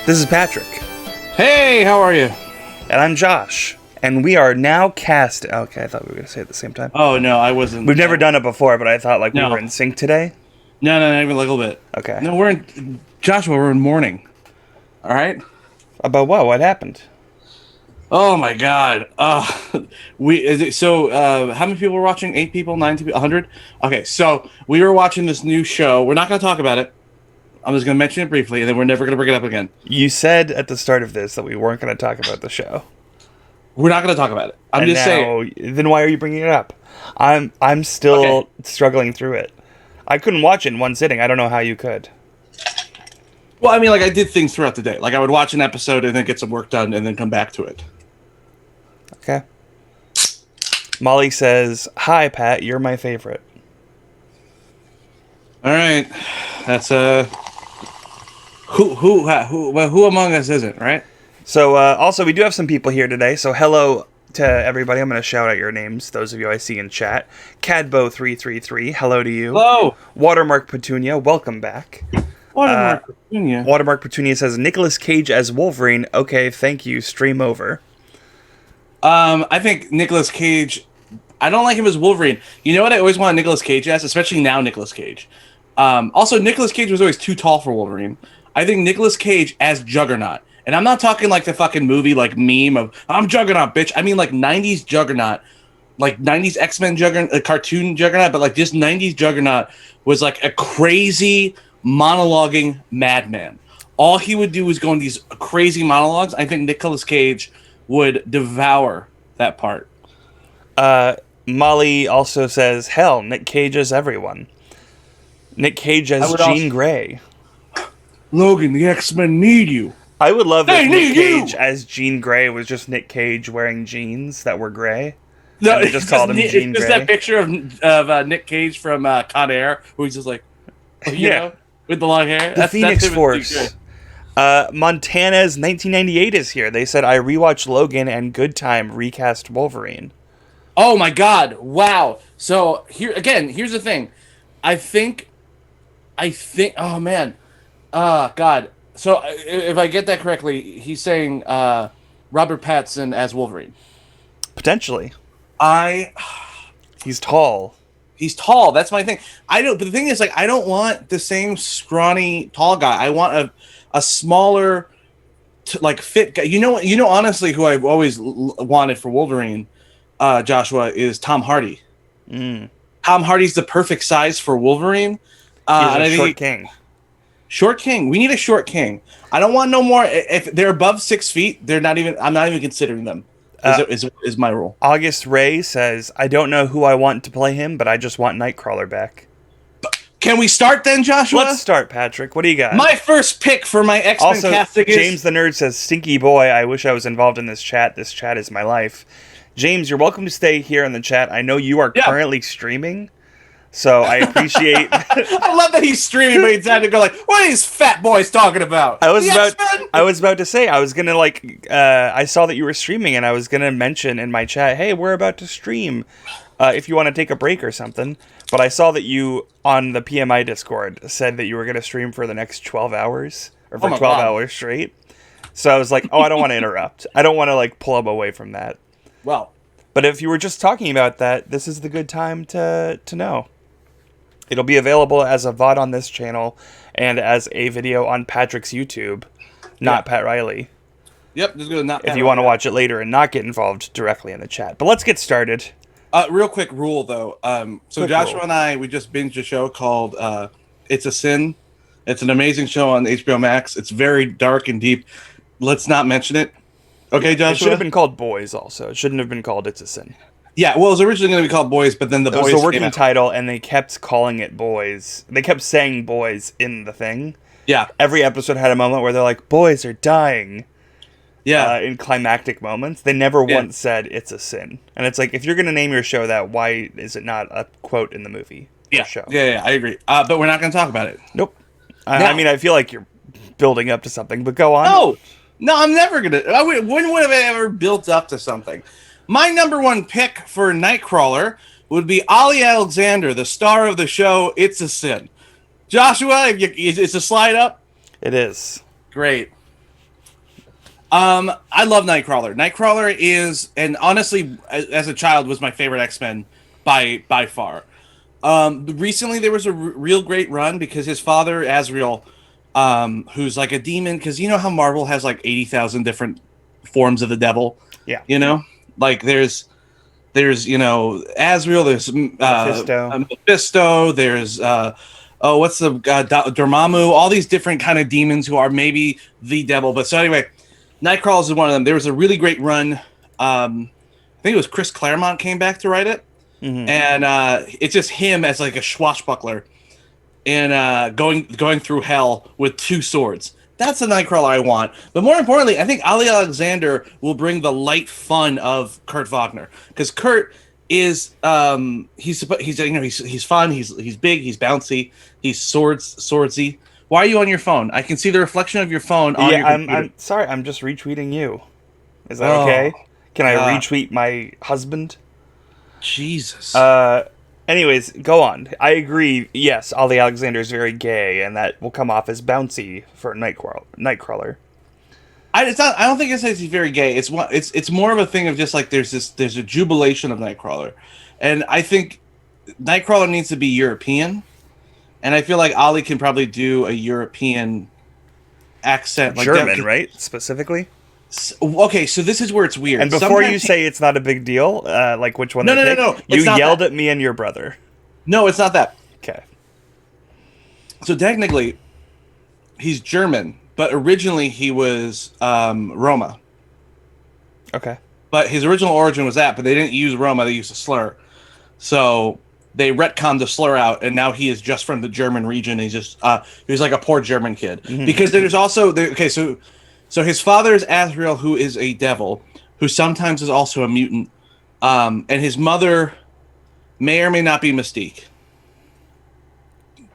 This is Patrick. Hey, how are you? And I'm Josh. And we are now cast... Okay, I thought we were going to say it at the same time. Oh, no, I wasn't. We've never done it before, but I thought we were in sync today. No, not even a little bit. Okay. No, Joshua, we're in mourning. All right? About what? What happened? Oh, my God. How many people were watching? 8 people? 9 people? 100? Okay, so we were watching this new show. We're not going to talk about it. I'm just going to mention it briefly, and then we're never going to bring it up again. You said at the start of this that we weren't going to talk about the show. We're not going to talk about it. I'm just saying. Then why are you bringing it up? I'm still struggling through it. I couldn't watch it in one sitting. I don't know how you could. Well, I mean, I did things throughout the day. I would watch an episode and then get some work done and then come back to it. Okay. Molly says, "Hi, Pat. You're my favorite." All right. That's who among us isn't, right? So, also, we do have some people here today. So, hello to everybody. I'm going to shout out your names, those of you I see in chat. Cadbo333, hello to you. Hello. Watermark Petunia, welcome back. Watermark Petunia. Watermark Petunia says, Nicolas Cage as Wolverine. Okay, thank you. Stream over. I think Nicolas Cage... I don't like him as Wolverine. You know what I always want Nicolas Cage as? Especially now Nicolas Cage. Also, Nicolas Cage was always too tall for Wolverine. I think Nicolas Cage as Juggernaut. And I'm not talking like the fucking movie meme of I'm Juggernaut, bitch. I mean 90s Juggernaut, 90s X-Men Juggernaut, cartoon Juggernaut, but this 90s Juggernaut was a crazy monologuing madman. All he would do was go in these crazy monologues. I think Nicolas Cage would devour that part. Molly also says, hell, Nick Cage as everyone. Nick Cage as Jean Grey. Logan, the X-Men need you. I would love if Nick Cage as Jean Grey was just Nick Cage wearing jeans that were gray. No, they just called him Jean Grey. Just that picture of Nick Cage from Con Air, where he's just you know, with the long hair. The Phoenix Force. Montana's 1998 is here. They said, I rewatched Logan and Good Time recast Wolverine. Oh my God. Wow. So here's the thing. I think, oh man. God. So if I get that correctly, he's saying Robert Pattinson as Wolverine. Potentially. He's tall. He's tall. That's my thing. But the thing is, I don't want the same scrawny tall guy. I want a smaller, fit guy. You know, honestly, who I've always wanted for Wolverine, Joshua, is Tom Hardy. Mm. Tom Hardy's the perfect size for Wolverine. He's a short king. Short king. We need a short king. I don't want no more. If they're above 6 feet, I'm not even considering them. Is my rule. August Ray says, I don't know who I want to play him, but I just want Nightcrawler back. Can we start then, Joshua? Let's start, Patrick. What do you got? My first pick for my X-Men casting is... James the Nerd says, Stinky boy, I wish I was involved in this chat. This chat is my life. James, you're welcome to stay here in the chat. I know you are currently streaming. So I appreciate. I love that he's streaming, but he's had to go what are these fat boys talking about? I was about to say I was gonna I saw that you were streaming, and I was gonna mention in my chat, hey, we're about to stream. If you want to take a break or something. But I saw that you on the PMI Discord said that you were gonna stream for the next 12 hours or for 12 hours straight. So I was like, oh, I don't want to interrupt. I don't want to pull him away from that. Well, but if you were just talking about that, this is the good time to know. It'll be available as a VOD on this channel and as a video on Patrick's YouTube, not Pat Riley. Yep, just gonna if you want to watch it later and not get involved directly in the chat. But let's get started. Real quick rule though. So Joshua and I, we just binged a show called It's a Sin. It's an amazing show on HBO Max. It's very dark and deep. Let's not mention it. Okay, Joshua? It should have been called Boys also. It shouldn't have been called It's a Sin. Yeah, well, it was originally going to be called Boys, but then the Boys... It was the working title, and they kept calling it Boys. They kept saying Boys in the thing. Yeah. Every episode had a moment where they're like, boys are dying. Yeah. In climactic moments. They never once said It's a Sin. And it's if you're going to name your show that, why is it not a quote in the movie? Yeah, show? Yeah, I agree. But we're not going to talk about it. Nope. I mean, I feel like you're building up to something, but go on. No, I'm never going to... When would have I ever built up to something? My number one pick for Nightcrawler would be Ollie Alexander, the star of the show It's a Sin. Joshua, it's a slide up? It is. Great. I love Nightcrawler. Nightcrawler is, and honestly, as a child, was my favorite X-Men by far. Recently there was a real great run because his father Azrael, who's like a demon, because you know how Marvel has like 80,000 different forms of the devil. Yeah. You know, like there's Azrael, there's Mephisto, there's what's the Dormammu, all these different kind of demons who are maybe the devil. But so anyway, Nightcrawler is one of them. There was a really great run. I think it was Chris Claremont came back to write it, and it's just him as like a swashbuckler and going through hell with two swords. That's the Nightcrawler I want. But more importantly, I think Ali Alexander will bring the light fun of Kurt Wagner, because Kurt is he's fun, he's big, he's bouncy, he's swordsy. Why are you on your phone? I can see the reflection of your phone on your computer. I'm sorry, I'm just retweeting you. Is that okay? Can I retweet my husband? Jesus. Anyways, go on. I agree. Yes, Ali Alexander is very gay, and that will come off as bouncy for Nightcrawler. I don't think it says he's very gay. It's more of a thing of just like there's a jubilation of Nightcrawler, and I think Nightcrawler needs to be European, and I feel like Ali can probably do a European accent, like German, right? Specifically. Okay, so this is where it's weird. And before you say it's not a big deal, like which one? No. You yelled at me and your brother. No, it's not that. Okay. So technically, he's German, but originally he was Roma. Okay. But his original origin was that, but they didn't use Roma; they used a slur. So they retconned the slur out, and now he is just from the German region. He's just he's like a poor German kid. Because there's also So his father is Azrael, who is a devil, who sometimes is also a mutant, and his mother may or may not be Mystique.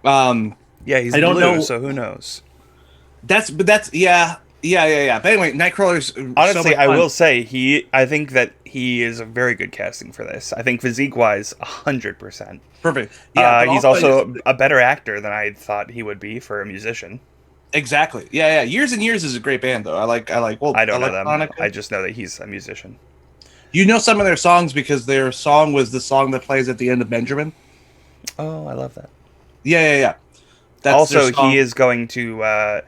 Yeah, he's blue, so who knows? But yeah. But anyway, Nightcrawler's honestly, so I will say I think that he is a very good casting for this. I think physique-wise, 100%. Perfect. Yeah, he's also a better actor than I thought he would be for a musician. Exactly. Yeah. Years and Years is a great band, though. I like. Well, I don't know them. I just know that he's a musician. You know some of their songs because their song was the song that plays at the end of Benjamin. Oh, I love that. Yeah. That's also, he is going to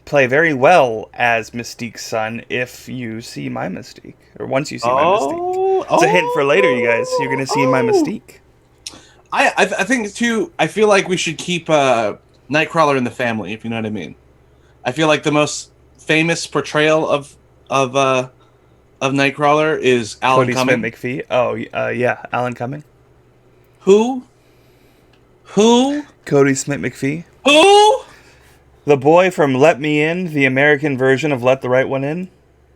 play very well as Mystique's son if you see my Mystique, or once you see my Mystique. It's a hint for later, you guys. You're going to see my Mystique. I think too. I feel like we should keep Nightcrawler in the family, if you know what I mean. I feel like the most famous portrayal of Nightcrawler is Alan Cumming. Smith McPhee. Oh, yeah, Alan Cumming. Who? Cody Smith McPhee. Who? The boy from Let Me In, the American version of Let the Right One In.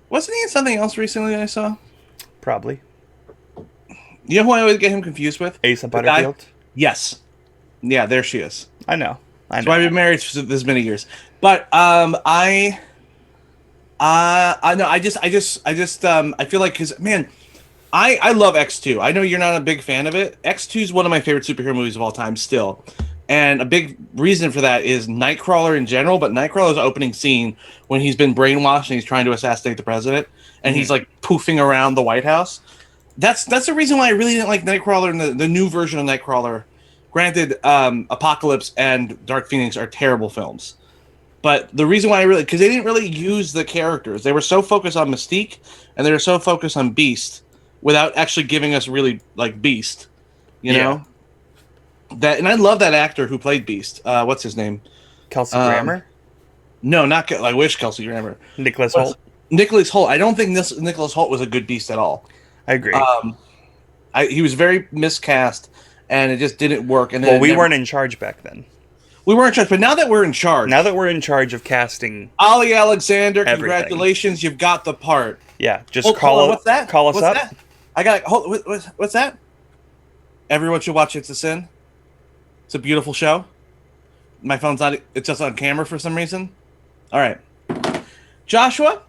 Wasn't he in something else recently I saw? Probably. You know who I always get him confused with? Asa Butterfield. Yes. Yeah, there she is. I know. So I've been married for this many years, but I feel like, because man, I love X2. I know you're not a big fan of it. X2 is one of my favorite superhero movies of all time still, and a big reason for that is Nightcrawler in general. But Nightcrawler's opening scene when he's been brainwashed and he's trying to assassinate the president, and he's like poofing around the White House. That's the reason why I really didn't like Nightcrawler and the new version of Nightcrawler. Granted, Apocalypse and Dark Phoenix are terrible films, but the reason why because they didn't really use the characters. They were so focused on Mystique and they were so focused on Beast without actually giving us really like Beast, you know? That, and I love that actor who played Beast. What's his name? Kelsey Grammer? No, not I wish Kelsey Grammer. Nicholas Hoult. Nicholas Hoult. I don't think Nicholas Hoult was a good Beast at all. I agree. He was very miscast. And it just didn't work. And then we weren't in charge back then. We weren't in charge, but now that we're in charge. Now that we're in charge of casting Ali Alexander, everything. Congratulations, you've got the part. Yeah, just call us up. What's that? I got what's that? Everyone should watch It's a Sin. It's a beautiful show. My phone's not, it's just on camera for some reason. All right. Joshua?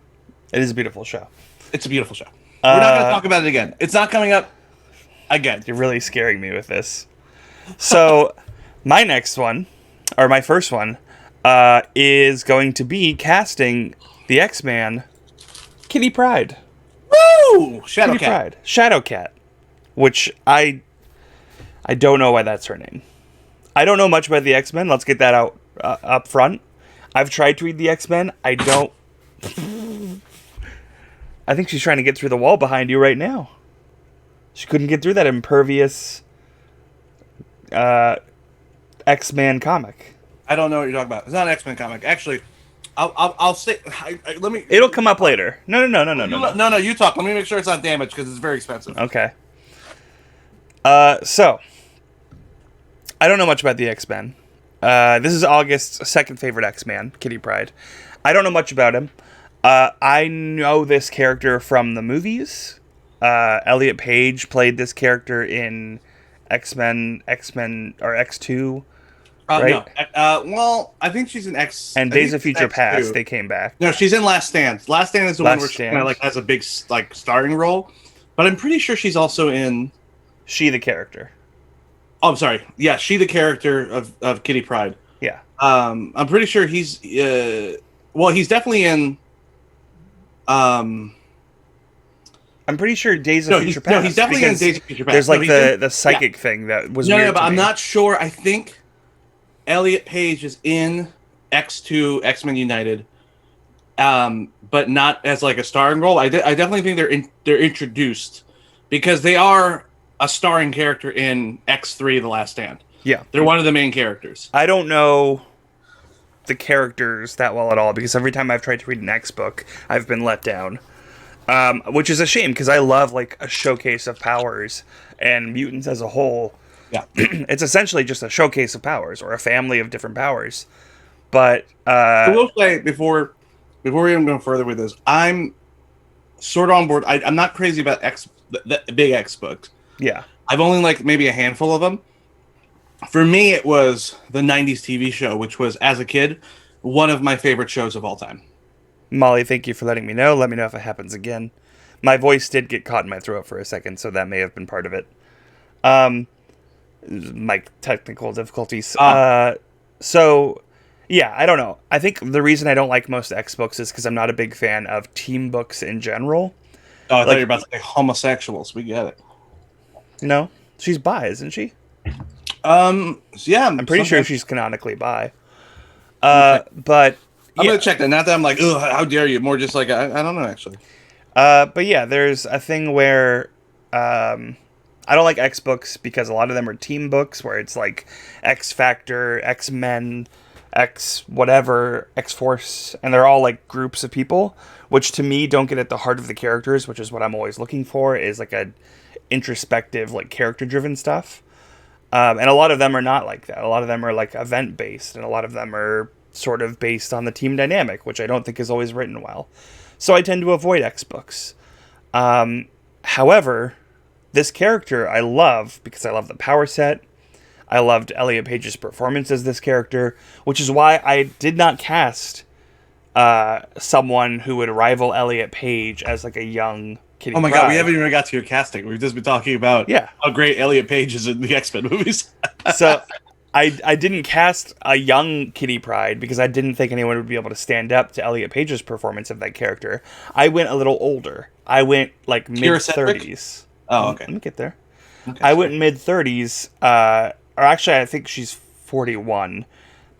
It is a beautiful show. It's a beautiful show. We're not going to talk about it again. It's not coming up. Again, you're really scaring me with this. So, my first one, is going to be casting the X-Man Kitty Pryde. Woo! Kitty Pryde. Shadowcat. Which I don't know why that's her name. I don't know much about the X-Men. Let's get that out up front. I've tried to read the X-Men. I don't... I think she's trying to get through the wall behind you right now. She couldn't get through that impervious X-Men comic. I don't know what you're talking about. It's not an X-Men comic. Actually, I'll say... let me... It'll come up later. No. No, you talk. Let me make sure it's not damaged, because it's very expensive. Okay. So... I don't know much about the X-Men. This is August's second favorite X-Man, Kitty Pryde. I don't know much about him. I know this character from the movies. Elliot Page played this character in X-Men, or X2, right? No. Well, I think she's in X... And Days of Future Past, they came back. No, she's in Last Stand. Last Stand is the one where she kind of like has a big like starring role. But I'm pretty sure she's also in... She the character. Oh, I'm sorry. Yeah, she the character of Kitty Pryde. Yeah. I'm pretty sure he's... well, he's definitely in... I'm pretty sure Days of Future Past. No, he's definitely in Days of Future Past. There's like the psychic thing that was weird. No, but I'm not sure. I think Elliot Page is in X2, X-Men United, but not as like a starring role. I definitely think they're introduced because they are a starring character in X3, The Last Stand. Yeah. They're one of the main characters. I don't know the characters that well at all because every time I've tried to read an X book, I've been let down. Which is a shame because I love like a showcase of powers and mutants as a whole. Yeah. It's essentially just a showcase of powers or a family of different powers. But I will say before we even go further with this, I'm sort of on board. I'm not crazy about the big X books. Yeah. I've only liked maybe a handful of them. For me, it was the 90s TV show, which was, as a kid, one of my favorite shows of all time. Molly, thank you for letting me know. Let me know if it happens again. My voice did get caught in my throat for a second, so that may have been part of it. My technical difficulties. So, yeah, I don't know. I think the reason I don't like most X books is because I'm not a big fan of team books in general. Oh, I thought you were about to say homosexuals. We get it. No, she's bi, isn't she? Yeah, I'm pretty sure she's canonically bi. Okay. But I'm gonna check that. Not that I'm like, ugh, how dare you? More just like I don't know actually. But yeah, there's a thing where I don't like X books because a lot of them are team books where it's like X Factor, X-Men, X whatever, X-Force, and they're all like groups of people, which to me don't get at the heart of the characters, which is what I'm always looking for, is like a introspective, like character-driven stuff. And a lot of them are not like that. A lot of them are like event-based, and a lot of them are sort of based on the team dynamic, which I don't think is always written well. So I tend to avoid X books. However, this character I love because I love the power set. I loved Elliot Page's performance as this character, which is why I did not cast someone who would rival Elliot Page as like a young Kitty Pryde. God, we haven't even got to your casting. We've just been talking about how great Elliot Page is in the X-Men movies. So I didn't cast a young Kitty Pryde because I didn't think anyone would be able to stand up to Elliot Page's performance of that character. I went a little older. I went like mid-30s. Oh, okay. Let me get there. Okay, I went mid-30s, or actually I think she's 41,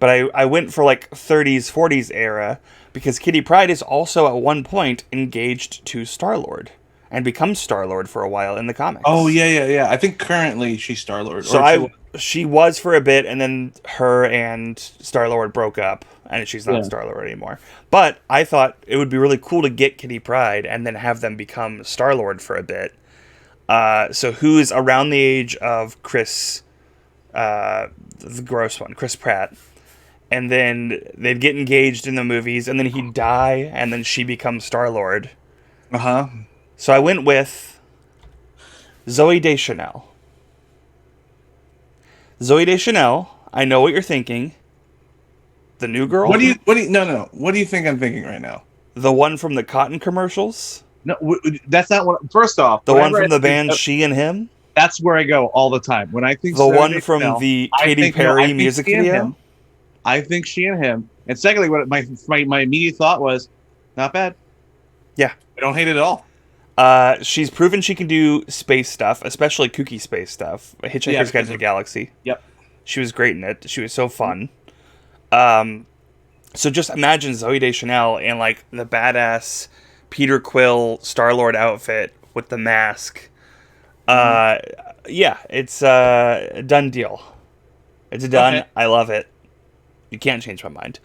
but I went for like 30s, 40s era because Kitty Pryde is also at one point engaged to Star-Lord and becomes Star-Lord for a while in the comics. Oh, yeah. I think currently she's Star-Lord. So she was for a bit, and then her and Star-Lord broke up, and she's not Star-Lord anymore. But I thought it would be really cool to get Kitty Pryde and then have them become Star-Lord for a bit. So who's around the age of Chris, the gross one, Chris Pratt. And then they'd get engaged in the movies, and then he'd die, and then she becomes Star-Lord. Uh-huh. So I went with Zooey Deschanel. Zooey Deschanel, I know what you're thinking. The new girl? What do you think I'm thinking right now? The one from the cotton commercials? No, that's not what. First off, the one from the band She and Him? That's where I go all the time. When I think the one from the Katy Perry music video? I think She and Him. And secondly, what my immediate thought was, not bad. Yeah. I don't hate it at all. She's proven she can do space stuff, especially kooky space stuff. Yeah, Hitchhiker's Guide because to the of, Galaxy. yep. She was great in it. She was so fun. So just imagine Zoe Deschanel in like the badass Peter Quill Star-Lord outfit with the mask. Yeah, it's a done deal. It's done. Okay. I love it. You can't change my mind.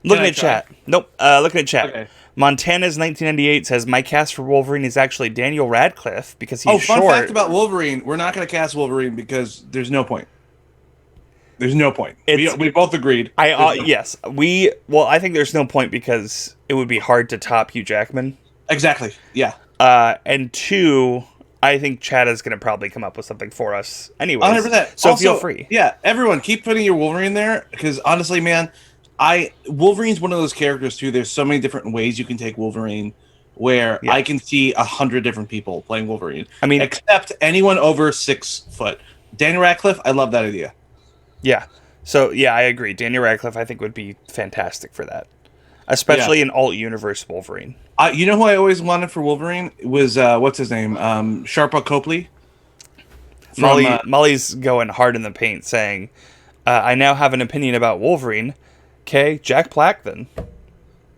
Looking I at try? chat. Nope. Looking at chat. Okay. Montana's 1998 says my cast for Wolverine is actually Daniel Radcliffe because he's Fun short. fact about Wolverine: we're not going to cast Wolverine because there's no point. There's no point. We both agreed. Yes, I think there's no point because it would be hard to top Hugh Jackman. Exactly. Yeah. And two, I think Chad is going to probably come up with something for us anyways. 100%. So Also, feel free. Yeah, everyone keep putting your Wolverine there because honestly, man, Wolverine's one of those characters too. There's so many different ways you can take Wolverine. Where I can see 100 different people playing Wolverine. I mean, except anyone over 6 foot. Daniel Radcliffe, I love that idea. Yeah. So yeah, I agree. Daniel Radcliffe, I think, would be fantastic for that, especially in alt universe Wolverine. You know who I always wanted for Wolverine was what's his name? Sharpa Copley. Molly's going hard in the paint, saying, "I now have an opinion about Wolverine." Okay, Jack Black then.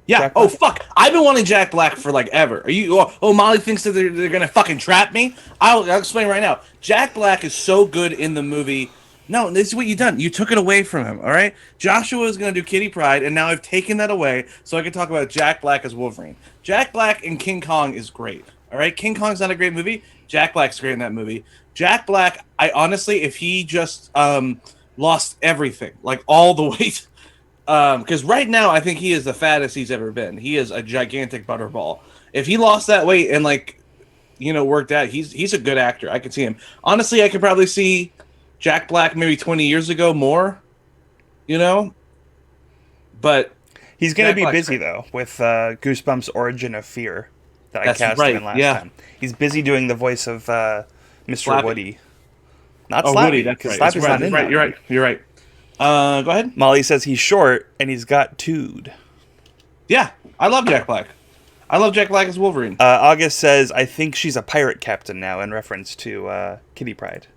Yeah. Jack Oh Black. fuck! I've been wanting Jack Black for like ever. Are you? Oh, Molly thinks that they're gonna fucking trap me. I'll explain right now. Jack Black is so good in the movie. No, this is what you done. You took it away from him. All right. Joshua is gonna do Kitty Pryde, and now I've taken that away so I can talk about Jack Black as Wolverine. Jack Black in King Kong is great. All right. King Kong's not a great movie. Jack Black's great in that movie. Jack Black. I honestly, if he just lost everything, like all the weight. Because right now I think he is the fattest he's ever been. He is a gigantic butterball. If he lost that weight and worked out, he's a good actor. I could see him. Honestly, I could probably see Jack Black maybe 20 years ago more. But he's going to be busy though with Goosebumps: Origin of Fear that I cast him in last time. He's busy doing the voice of Mr. Slappy. Woody. Not Slappy. Woody. That's right. Slappy's not in right. that. You're right. Go ahead. Molly says he's short and he's got tood. Yeah, I love Jack Black. I love Jack Black as Wolverine. August says, I think she's a pirate captain now in reference to Kitty Pryde.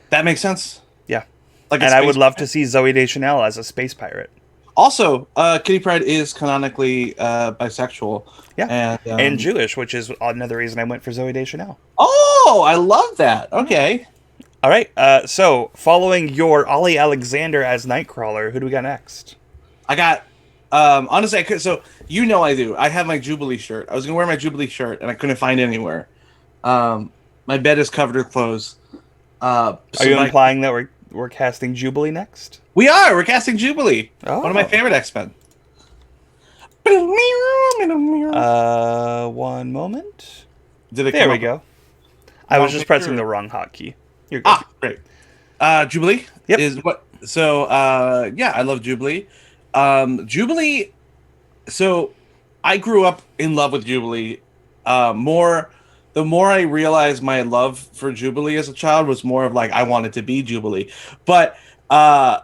That makes sense. Yeah. And I would love to see Zoe Deschanel as a space pirate. Also, Kitty Pryde is canonically bisexual. Yeah. And Jewish, which is another reason I went for Zoe Deschanel. Oh, I love that. Okay. All right, so following your Ollie Alexander as Nightcrawler, who do we got next? I got, honestly, I do. I have my Jubilee shirt. I was going to wear my Jubilee shirt, and I couldn't find it anywhere. My bed is covered with clothes. Are you implying that we're casting Jubilee next? We are! We're casting Jubilee! Oh. One of my favorite X-Men. One moment. There we go. I was just pressing the wrong hotkey. You're good. Great. Jubilee is what? So, yeah, I love Jubilee. Jubilee. So, I grew up in love with Jubilee. The more I realized my love for Jubilee as a child was more of like I wanted to be Jubilee. But I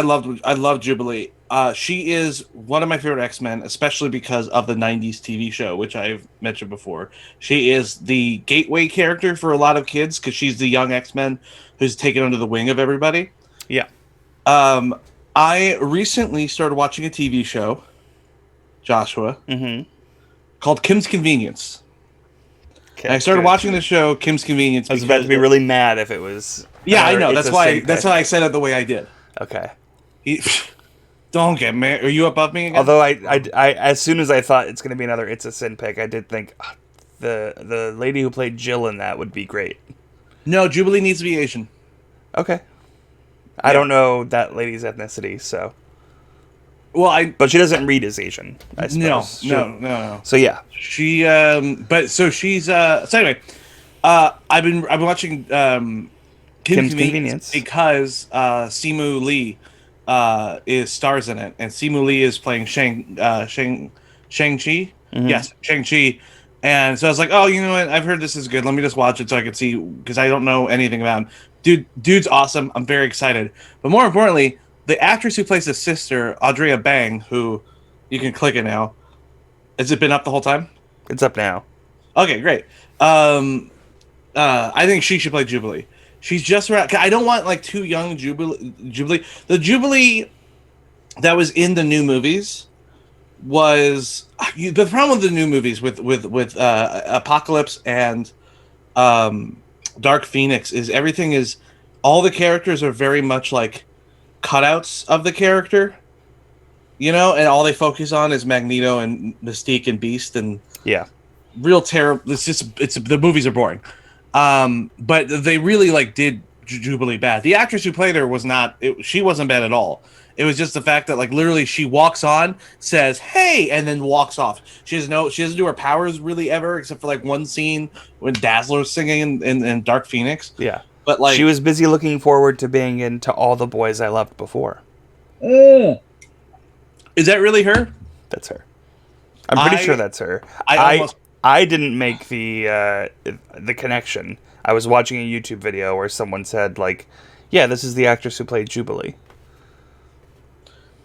loved Jubilee. She is one of my favorite X-Men, especially because of the 90s TV show, which I've mentioned before. She is the gateway character for a lot of kids because she's the young X-Men who's taken under the wing of everybody. Yeah. I recently started watching a TV show, Joshua, called Kim's Convenience. Okay, and I started watching the show Kim's Convenience. I was about to be really mad if it was. Yeah, I know. That's why I said it the way I did. Okay. Don't get mad. Are you above me again? Although I as soon as I thought it's going to be another It's a Sin pick, I did think the lady who played Jill in that would be great. No, Jubilee needs to be Asian. Okay. I don't know that lady's ethnicity, so. Well, but she doesn't read as Asian, I suppose. No. So yeah. She so anyway, I've been watching Kim's Convenience because Simu Lee is stars in it, and Simu Lee is playing Shang-Chi. Yes, Shang-Chi. And so I was like, oh, you know what? I've heard this is good. Let me just watch it so I can see, because I don't know anything about him. Dude's awesome. I'm very excited. But more importantly, the actress who plays his sister, Audrey Bang, who you can click it now, Has it been up the whole time? It's up now. Okay, great. I think she should play Jubilee. She's just around. I don't want like too young Jubilee. The Jubilee that was in the new movies was the problem with the new movies with Apocalypse and Dark Phoenix is everything is all the characters are very much like cutouts of the character, you know, and all they focus on is Magneto and Mystique and Beast and Yeah. real terrible. It's the movies are boring. But they really like did Jubilee bad. The actress who played her was not. She wasn't bad at all. It was just the fact that like literally she walks on, says "Hey," and then walks off. She doesn't do her powers really ever, except for like one scene when Dazzler's singing in Dark Phoenix. Yeah. But like she was busy looking forward to being into All the Boys I Loved Before. Is that really her? That's her. I'm pretty sure that's her. I didn't make the connection. I was watching a YouTube video where someone said, like, yeah, this is the actress who played Jubilee.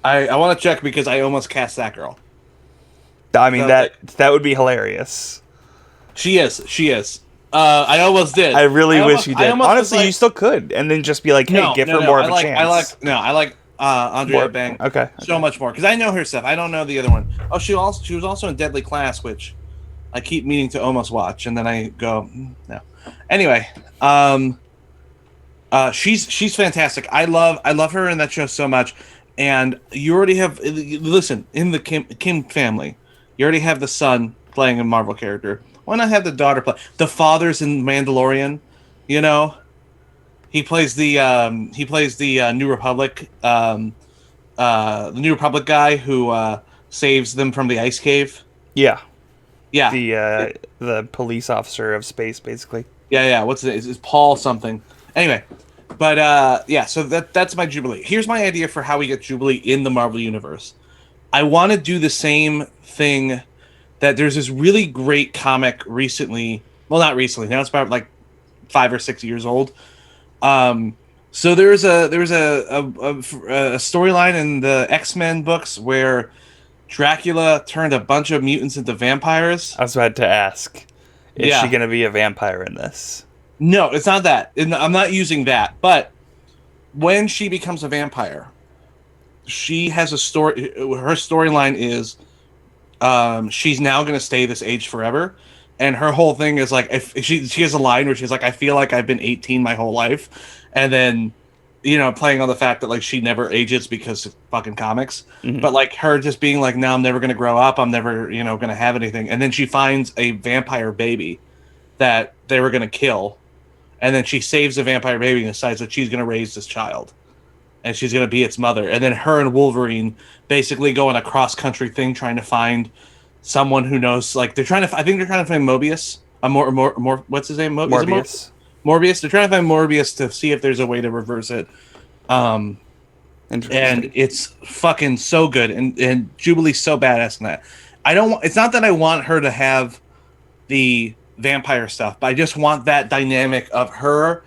I want to check because I almost cast that girl. I mean, that would be hilarious. She is. I almost did. I really wish you did. Honestly, like, you still could. And then just be like, hey, give her more of a chance. I like Andrea Bang so much more. Because I know her stuff. I don't know the other one. Oh, she was also in Deadly Class, which I keep meaning to almost watch. And then I go, no. Anyway, she's fantastic. I love her in that show so much. And you already have, listen, in the Kim family, you already have the son playing a Marvel character. Why not have the daughter play? The father's in Mandalorian, you know. He plays the New Republic, the New Republic guy who saves them from the ice cave. Yeah. Yeah. The police officer of space, basically. Yeah. What's it? It's Paul something. Anyway. But yeah, so that's my Jubilee. Here's my idea for how we get Jubilee in the Marvel Universe. I want to do the same thing that there's this really great comic recently. Well, not recently. Now it's about like 5 or 6 years old. So there's a storyline in the X-Men books where Dracula turned a bunch of mutants into vampires. I was about to ask, is she going to be a vampire in this? No, it's not that. I'm not using that. But when she becomes a vampire, she has a story. Her storyline is she's now going to stay this age forever. And her whole thing is like, if she has a line where she's like, I feel like I've been 18 my whole life. And then, you know, playing on the fact that like she never ages because of fucking comics. Mm-hmm. But like her just being like, now I'm never going to grow up. I'm never, you know, going to have anything. And then she finds a vampire baby that they were going to kill. And then she saves the vampire baby and decides that she's going to raise this child. And she's going to be its mother. And then her and Wolverine basically go on a cross-country thing trying to find someone who knows. Like, I think they're trying to find Mobius. What's his name? Morbius. Morbius. They're trying to find Morbius to see if there's a way to reverse it. And it's fucking so good. And Jubilee's so badass in that. It's not that I want her to have the vampire stuff, but I just want that dynamic of her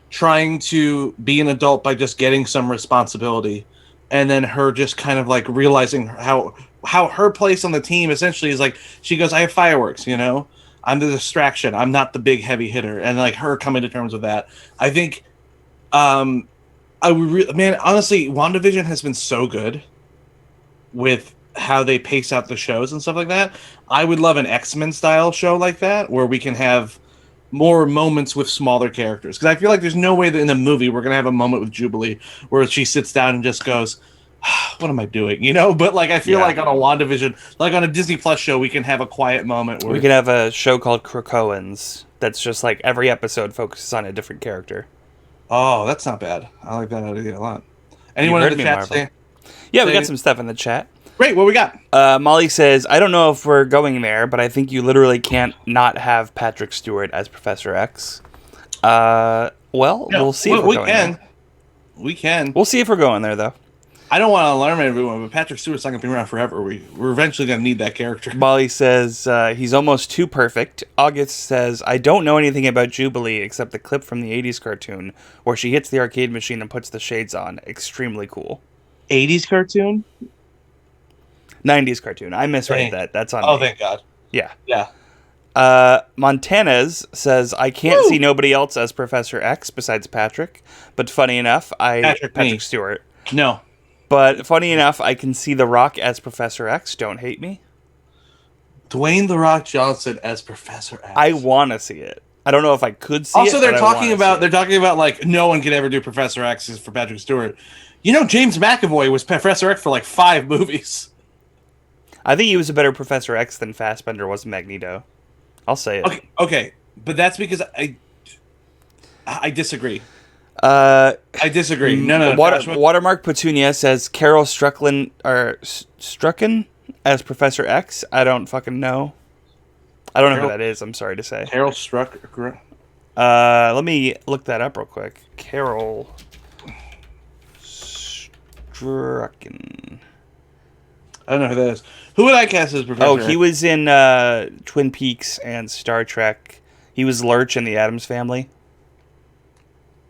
trying to be an adult by just getting some responsibility, and then her just kind of like realizing how her place on the team essentially is like, she goes, I have fireworks, you know, I'm the distraction, I'm not the big heavy hitter, and like her coming to terms with that. I think honestly, WandaVision has been so good with how they pace out the shows and stuff like that. I would love an X-Men style show like that where we can have more moments with smaller characters, because I feel like there's no way that in a movie we're gonna have a moment with Jubilee where she sits down and just goes, what am I doing, you know? But like I feel like on a WandaVision, like on a Disney Plus show, we can have a quiet moment where we can have a show called Krakoans that's just like every episode focuses on a different character. Oh, that's not bad. I like that idea a lot. Anyone in the chat say? Yeah, we got some stuff in the chat. Great, what we got? Molly says, I don't know if we're going there, but I think you literally can't not have Patrick Stewart as Professor X. We'll see if we're going there. We can. We'll see if we're going there, though. I don't want to alarm everyone, but Patrick Stewart's not going to be around forever. We're eventually going to need that character. Molly says, he's almost too perfect. August says, I don't know anything about Jubilee except the clip from the 80s cartoon where she hits the arcade machine and puts the shades on. Extremely cool. 80s cartoon? 90s cartoon. I misread Dang. that. That's on Oh, me. thank God. Yeah. Yeah. Montanez says, I can't see nobody else as Professor X besides Patrick. But funny enough, Patrick Stewart. No. But funny enough, I can see The Rock as Professor X. Don't hate me. Dwayne The Rock Johnson as Professor X. I want to see it. I don't know if I could see it. Also, they're talking about like no one could ever do Professor X for Patrick Stewart. You know, James McAvoy was Professor X for like 5 movies. I think he was a better Professor X than Fassbender was Magneto. I'll say it. Okay, but that's because I disagree. I disagree. No. Watermark Petunia says Carol Strucken as Professor X. I don't fucking know. I don't know who that is. I'm sorry to say. Carol Strucken. Let me look that up real quick. Carol Strucken. I don't know who that is. Who would I cast as Professor X? Oh, he was in Twin Peaks and Star Trek. He was Lurch in the Addams Family.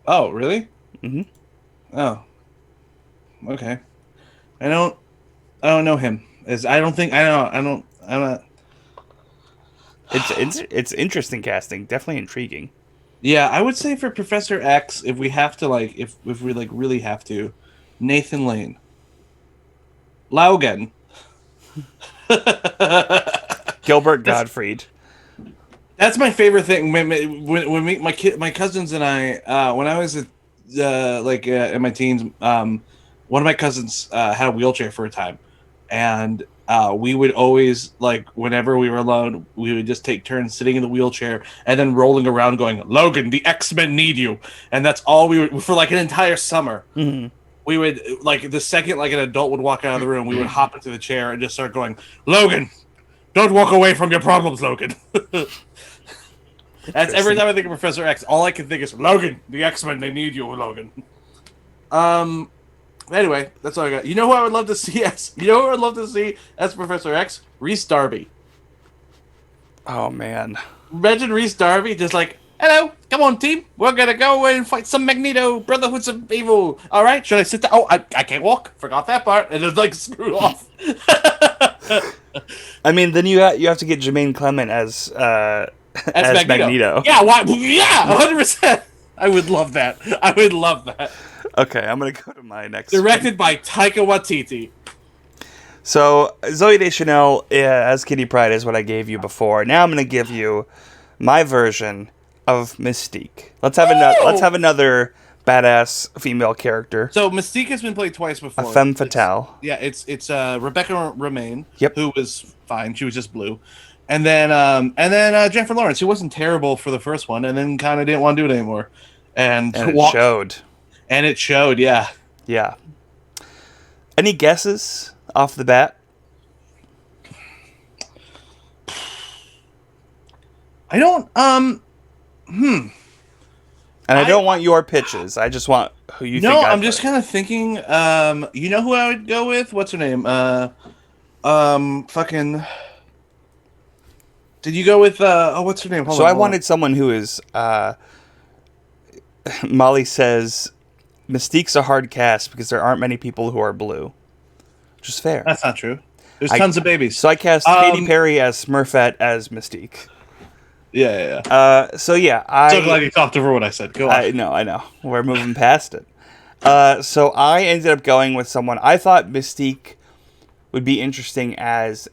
Oh, really? Mm-hmm. Oh. Okay. I don't know him. I'm not. It's interesting casting. Definitely intriguing. Yeah, I would say for Professor X, if we have to if we really have to, Nathan Lane. Logan. Gilbert Gottfried. That's my favorite thing. When my cousins and I, when I was in my teens, one of my cousins had a wheelchair for a time, and we would always, like, whenever we were alone, we would just take turns sitting in the wheelchair and then rolling around going, Logan, the X-Men need you. And that's all we would, for like an entire summer. Mm-hmm. We would, like, the second like an adult would walk out of the room, we would hop into the chair and just start going, Logan, don't walk away from your problems, Logan. That's every time I think of Professor X, all I can think is, Logan, the X-Men, they need you, Logan. Anyway, that's all I got. You know who I would love to see as Professor X? Rhys Darby. Oh, man. Imagine Rhys Darby just like, hello, come on, team. We're going to go and fight some Magneto, Brotherhoods of Evil. All right, should I sit down? Oh, I can't walk. Forgot that part. And just, like, screw off. I mean, then you have to get Jermaine Clement as Magneto. Yeah, why? Yeah, 100%. I would love that. Okay, I'm going to go to my next Directed by Taika Waititi. So, Zoe Deschanel as Kitty Pryde is what I gave you before. Now I'm going to give you my version of Mystique. Let's have another badass female character. So Mystique has been played twice before. A femme fatale. It's Rebecca Romaine, yep, who was fine. She was just blue. And then Jennifer Lawrence, who wasn't terrible for the first one, and then kind of didn't want to do it anymore. And it showed. And it showed, yeah. Yeah. Any guesses off the bat? I don't, And I don't want your pitches. I just want who you think. I'm just kind of thinking, you know who I would go with? What's her name? Did you go with, what's her name? Hold on. I wanted someone who is, Molly says, Mystique's a hard cast because there aren't many people who are blue. Which is fair. That's not true. There's tons of babies. So I cast Katy Perry as Smurfette as Mystique. Yeah. So yeah, so glad you talked over what I said. Go on. I know. We're moving past it. So I ended up going with someone. I thought Mystique would be interesting as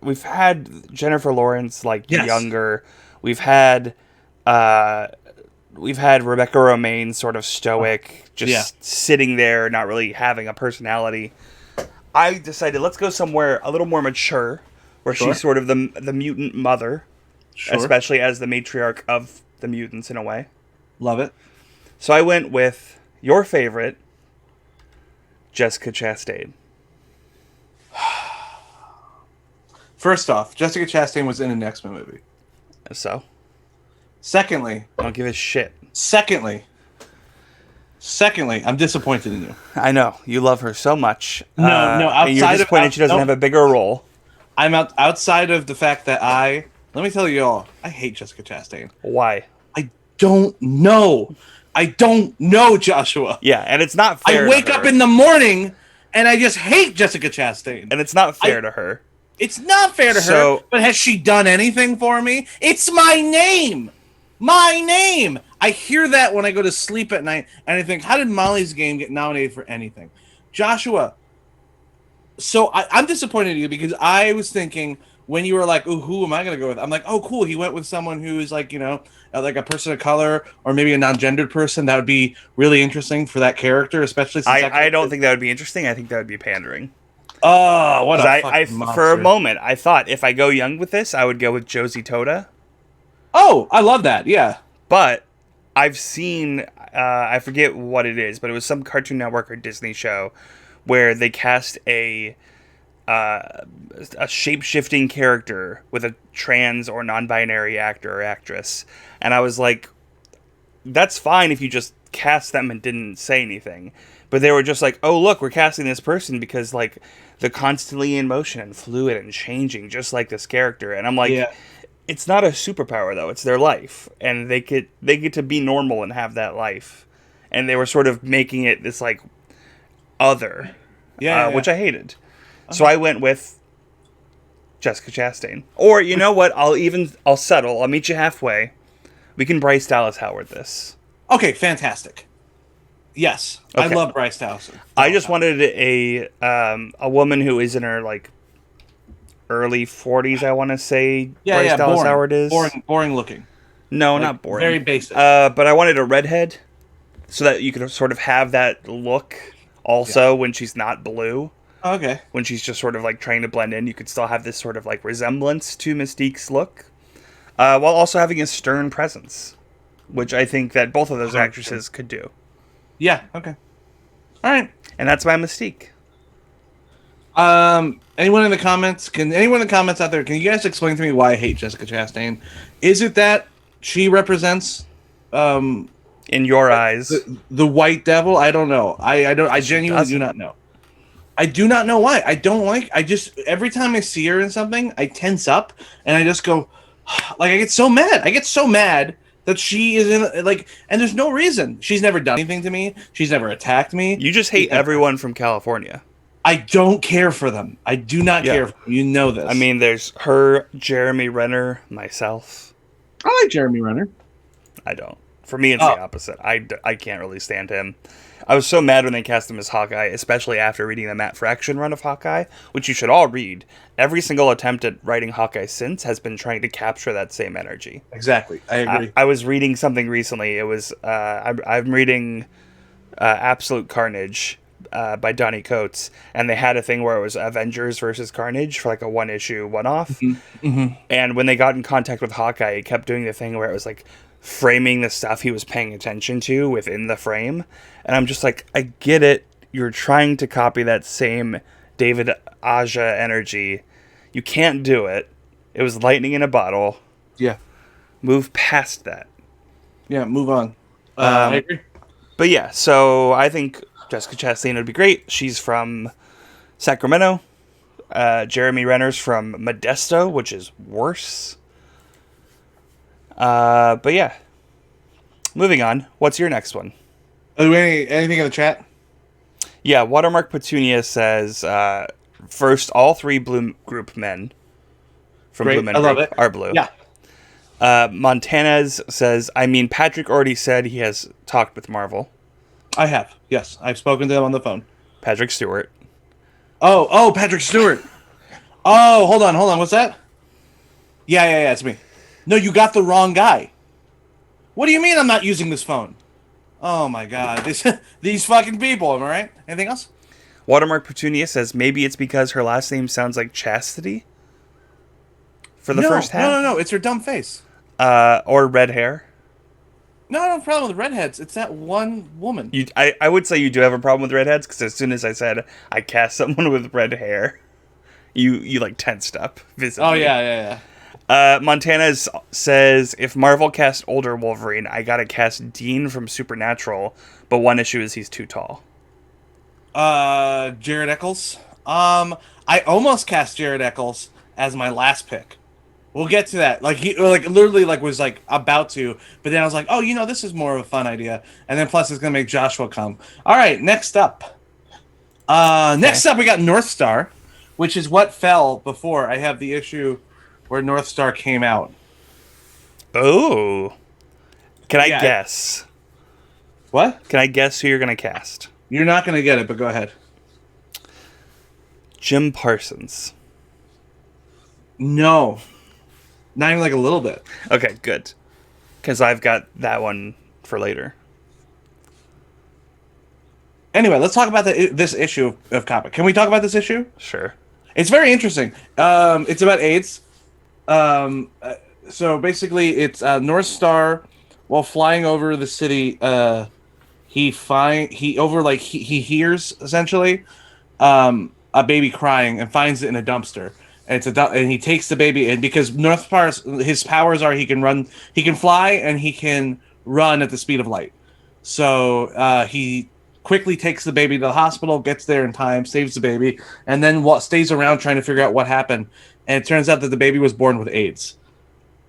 we've had Jennifer Lawrence younger. We've had Rebecca Romaine sort of stoic, sitting there, not really having a personality. I decided let's go somewhere a little more mature, where she's sort of the mutant mother, especially as the matriarch of the mutants in a way. Love it. So I went with your favorite, Jessica Chastain. First off, Jessica Chastain was in an X-Men movie. So? Secondly... I don't give a shit. Secondly, I'm disappointed in you. I know. You love her so much. No, outside and you're disappointed she doesn't have a bigger role. I'm outside of the fact that let me tell you all, I hate Jessica Chastain. Why? I don't know, Joshua. Yeah, and it's not fair. I wake up in the morning and I just hate Jessica Chastain. And it's not fair to her. It's not fair to her, but has she done anything for me? It's my name! My name! I hear that when I go to sleep at night, and I think, how did Molly's Game get nominated for anything? Joshua, so I'm disappointed in you because I was thinking when you were like, "Ooh, who am I going to go with?" I'm like, "Oh, cool. He went with someone who is like, like a person of color or maybe a non-gendered person. That would be really interesting for that character, especially since I don't think that would be interesting. I think that would be pandering. Oh, what a fucking monster. For a moment, I thought if I go young with this, I would go with Josie Toda. Oh, I love that. Yeah. But I've seen, I forget what it is, but it was some Cartoon Network or Disney show where they cast a shape-shifting character with a trans or non-binary actor or actress. And I was like, that's fine if you just cast them and didn't say anything. But they were just like, oh, look, we're casting this person because, like, they're constantly in motion and fluid and changing, just like this character. And I'm like, it's not a superpower, though. It's their life. And they get to be normal and have that life. And they were sort of making it this, like, other, which I hated. So I went with Jessica Chastain. Or, you know what? I'll settle. I'll meet you halfway. We can Bryce Dallas Howard this. Okay, fantastic. Yes, okay. I love Bryce Dallas. I just wanted a woman who is in her like early 40s. I want to say Bryce Dallas Howard is boring looking. No, not boring. Very basic. But I wanted a redhead, so that you could sort of have that look. Also, when she's not blue. Okay. When she's just sort of like trying to blend in, you could still have this sort of like resemblance to Mystique's look, while also having a stern presence, which I think that both of those actresses could do. Yeah. Okay. All right. And that's my Mystique. Anyone in the comments out there? Can you guys explain to me why I hate Jessica Chastain? Is it that she represents, in your eyes, the white devil? I don't know. I genuinely do not know. I do not know why. I just every time I see her in something, I tense up and I just go, like I get so mad. That she is in, like, and there's no reason. She's never done anything to me. She's never attacked me. You just hate everyone from California. I don't care for them. I do not care for them. You know this. I mean, there's her, Jeremy Renner, myself. I like Jeremy Renner. I don't. For me, it's the opposite. I can't really stand him. I was so mad when they cast him as Hawkeye, especially after reading the Matt Fraction run of Hawkeye, which you should all read. Every single attempt at writing Hawkeye since has been trying to capture that same energy. Exactly. I agree. I was reading something recently. It was I'm reading Absolute Carnage by Donnie Coates, and they had a thing where it was Avengers versus Carnage for like a one-issue one-off. And when they got in contact with Hawkeye, it kept doing the thing where it was like framing the stuff he was paying attention to within the frame. And I'm just like, I get it. You're trying to copy that same David Aja energy. You can't do it. It was lightning in a bottle. Yeah. Move past that. Yeah, move on. I agree. But yeah, so I think Jessica Chastain would be great. She's from Sacramento. Jeremy Renner's from Modesto, which is worse. But yeah. Moving on. What's your next one? Anything in the chat? Yeah, Watermark Petunia says, first, all three Blue Group men from Blue Men Group are blue. Yeah. Montanez says, I mean, Patrick already said he has talked with Marvel. I have. Yes, I've spoken to them on the phone. Patrick Stewart. Oh, Patrick Stewart. Oh, hold on. What's that? Yeah, it's me. No, you got the wrong guy. What do you mean I'm not using this phone? Oh my god, these fucking people, am I right? Anything else? Watermark Petunia says maybe it's because her last name sounds like Chastity for the first half. No, it's her dumb face. Or red hair. No, I don't have a problem with redheads. It's that one woman. I would say you do have a problem with redheads, because as soon as I said I cast someone with red hair, you like tensed up visibly. Oh, yeah. Montana says, if Marvel cast older Wolverine, I gotta cast Dean from Supernatural, but one issue is he's too tall. Jared Eccles. I almost cast Jared Eccles as my last pick. We'll get to that. Like, he literally was about to, but then I was like, oh, this is more of a fun idea. And then plus it's gonna make Joshua come. All right, next up. Next up, we got Northstar, which is what fell before. I have the issue where Northstar came out. Oh. Can I Yeah. guess? What? Can I guess who you're going to cast? You're not going to get it, but go ahead. Jim Parsons. No. Not even like a little bit. Okay, good. Because I've got that one for later. Anyway, let's talk about this issue of comic. Can we talk about this issue? Sure. It's very interesting. It's about AIDS. So basically, it's Northstar. While flying over the city, he hears essentially a baby crying and finds it in a dumpster. And and he takes the baby, and because Northstar's his powers are he can fly and he can run at the speed of light. So he quickly takes the baby to the hospital, gets there in time, saves the baby, and then stays around trying to figure out what happened. And it turns out that the baby was born with AIDS.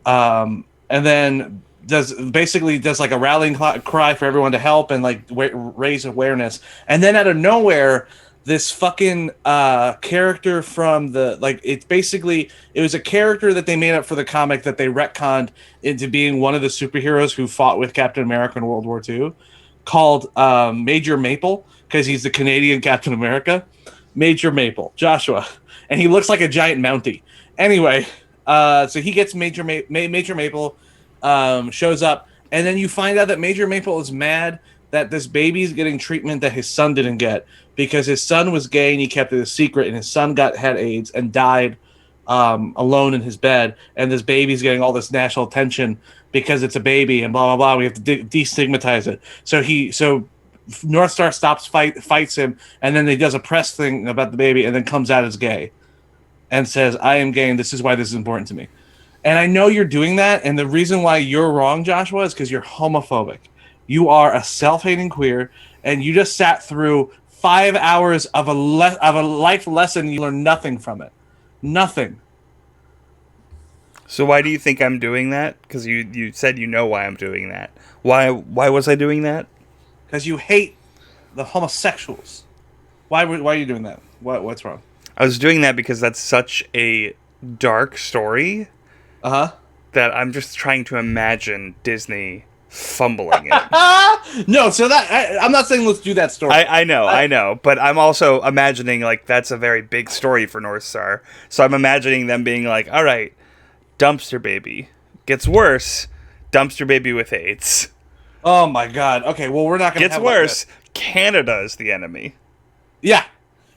And then does like a rallying cry for everyone to help and like raise awareness. And then out of nowhere, this fucking character from it was a character that they made up for the comic that they retconned into being one of the superheroes who fought with Captain America in World War II, called Major Maple, because he's the Canadian Captain America. Major Maple, Joshua, and he looks like a giant Mountie. Anyway, so he gets Major Maple, shows up, and then you find out that Major Maple is mad that this baby is getting treatment that his son didn't get because his son was gay and he kept it a secret, and his son had AIDS and died alone in his bed, and this baby's getting all this national attention because it's a baby and blah blah blah. We have to destigmatize it. So Northstar fights him, and then he does a press thing about the baby, and then comes out as gay, and says, "I am gay, and this is why this is important to me." And I know you're doing that, and the reason why you're wrong, Joshua, is because you're homophobic. You are a self-hating queer, and you just sat through 5 hours of a life lesson. You learned nothing from it. Nothing. So why do you think I'm doing that? Because you said you know why I'm doing that. Why was I doing that? Because you hate the homosexuals. Why are you doing that? What's wrong? I was doing that because that's such a dark story. That I'm just trying to imagine Disney fumbling it. No, so I'm not saying let's do that story. I know, but I'm also imagining like that's a very big story for Northstar. So I'm imagining them being like, all right, dumpster baby gets worse, dumpster baby with AIDS. Oh my god. Okay, well we're not gonna. Gets worse. Like Canada is the enemy. Yeah.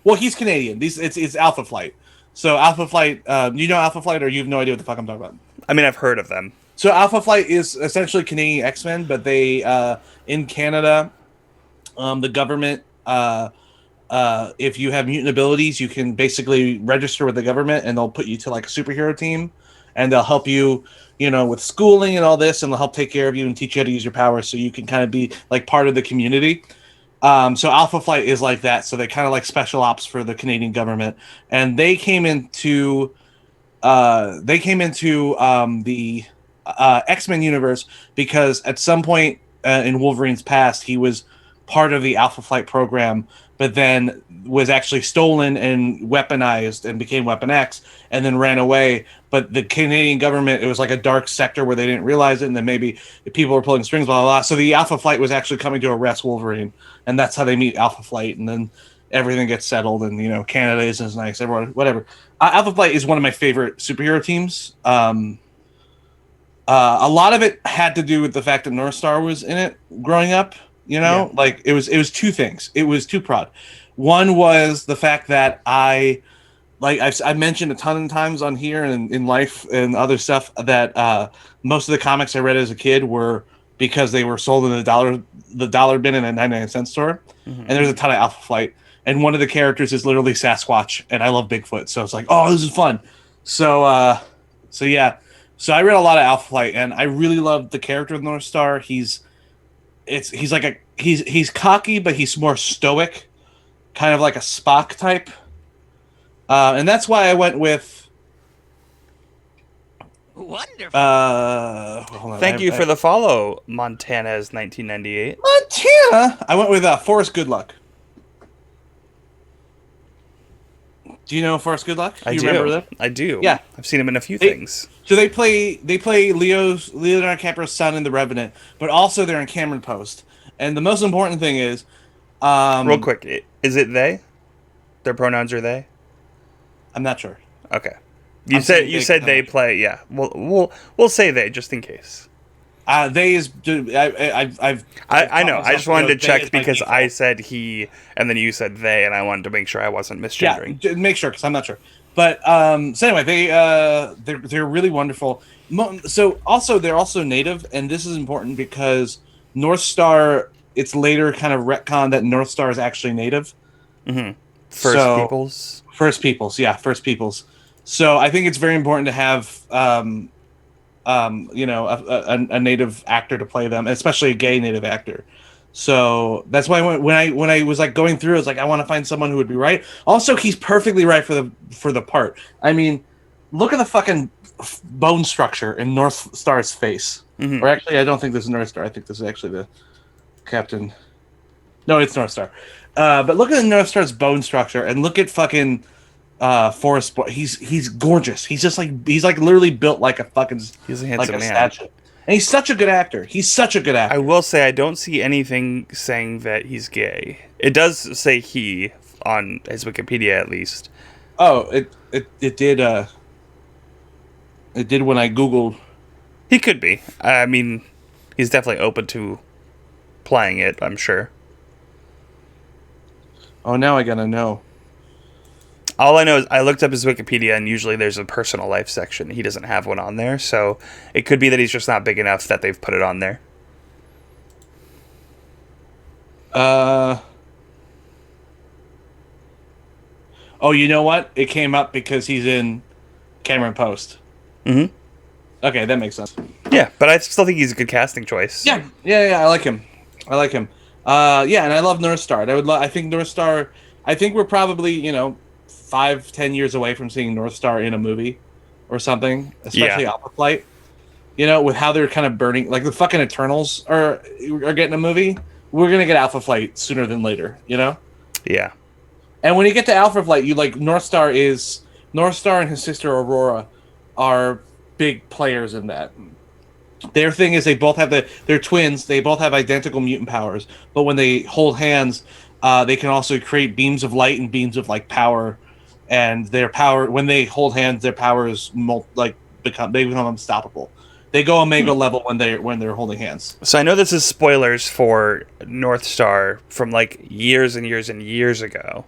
Well, he's Canadian. It's Alpha Flight. So Alpha Flight, you know Alpha Flight, or you have no idea what the fuck I'm talking about? I mean, I've heard of them. So Alpha Flight is essentially Canadian X-Men, but they in Canada, the government, if you have mutant abilities, you can basically register with the government, and they'll put you to like a superhero team, and they'll help you, with schooling and all this, and they'll help take care of you and teach you how to use your powers, so you can kind of be like part of the community. So Alpha Flight is like that. So they kind of like special ops for the Canadian government, and they came into the X-Men universe because at some point in Wolverine's past, he was part of the Alpha Flight program, but then was actually stolen and weaponized and became Weapon X, and then ran away. But the Canadian government, it was like a dark sector where they didn't realize it, and then maybe people were pulling strings, blah, blah, blah. So the Alpha Flight was actually coming to arrest Wolverine, and that's how they meet Alpha Flight, and then everything gets settled, and, Canada isn't as nice, everyone, whatever. Alpha Flight is one of my favorite superhero teams. A lot of it had to do with the fact that Northstar was in it growing up. Yeah. Like it was two things. It was two prod. One was the fact that I've mentioned a ton of times on here and in life and other stuff that most of the comics I read as a kid were because they were sold in the dollar bin in a 99-cent store. Mm-hmm. And there's a ton of Alpha Flight. And one of the characters is literally Sasquatch, and I love Bigfoot. So it's like, oh, this is fun. So yeah. So I read a lot of Alpha Flight, and I really loved the character of Northstar. He's cocky, but he's more stoic, kind of like a Spock type. And that's why I went with. Wonderful. Hold on, Thank you for the follow, Montana's 1998. Montana. I went with Forrest Goodluck. Do you know Forrest Goodluck? I You do. remember them? I do. Yeah. I've seen him in a few things. So they play Leonardo DiCaprio's son in The Revenant, but also they're in Cameron Post. And the most important thing is, Real quick, is it they? Their pronouns are they? I'm not sure. Okay. You said they play. Yeah. We'll say they just in case. They is I know. I just wanted to check because default. I said he, and then you said they, and I wanted to make sure I wasn't misgendering. Yeah, make sure because I'm not sure. But so anyway, they're really wonderful. So also they're also native, and this is important because Northstar. It's later kind of retconned that Northstar is actually native. Mm-hmm. First Peoples. So I think it's very important to have a native actor to play them, especially a gay native actor. So that's why when I was like going through, I was like, I want to find someone who would be right. Also, he's perfectly right for the part. I mean, look at the fucking bone structure in Northstar's face. Mm-hmm. Or actually, I don't think this is Northstar. I think this is actually the Captain. No, it's Northstar. But look at Northstar's bone structure and look at fucking Forrest. He's gorgeous. He's like literally built like a fucking he's a handsome man. Statue. And he's such a good actor. I will say I don't see anything saying that he's gay. It does say he on his Wikipedia at least. Oh, it did. It did when I googled. He could be. I mean, he's definitely open to playing it, I'm sure. Oh, now I gotta know. All I know is I looked up his Wikipedia, and usually there's a personal life section. He doesn't have one on there, so it could be that he's just not big enough that they've put it on there. Oh, you know what? It came up because he's in Cameron Post. Mm-hmm. Okay, that makes sense. Yeah, but I still think he's a good casting choice. Yeah, I like him. Yeah, and I love Northstar. I think Northstar. I think we're probably 5-10 years away from seeing Northstar in a movie or something, especially Alpha Flight. With how they're kind of burning, like the fucking Eternals are getting a movie. We're gonna get Alpha Flight sooner than later. Yeah. And when you get to Alpha Flight, Northstar and his sister Aurora are big players in that. Their thing is they're twins. They both have identical mutant powers, but when they hold hands, they can also create beams of light and beams of power. And their power, when they hold hands, their powers become unstoppable. They go Omega level when they're holding hands. So I know this is spoilers for Northstar from years and years and years ago.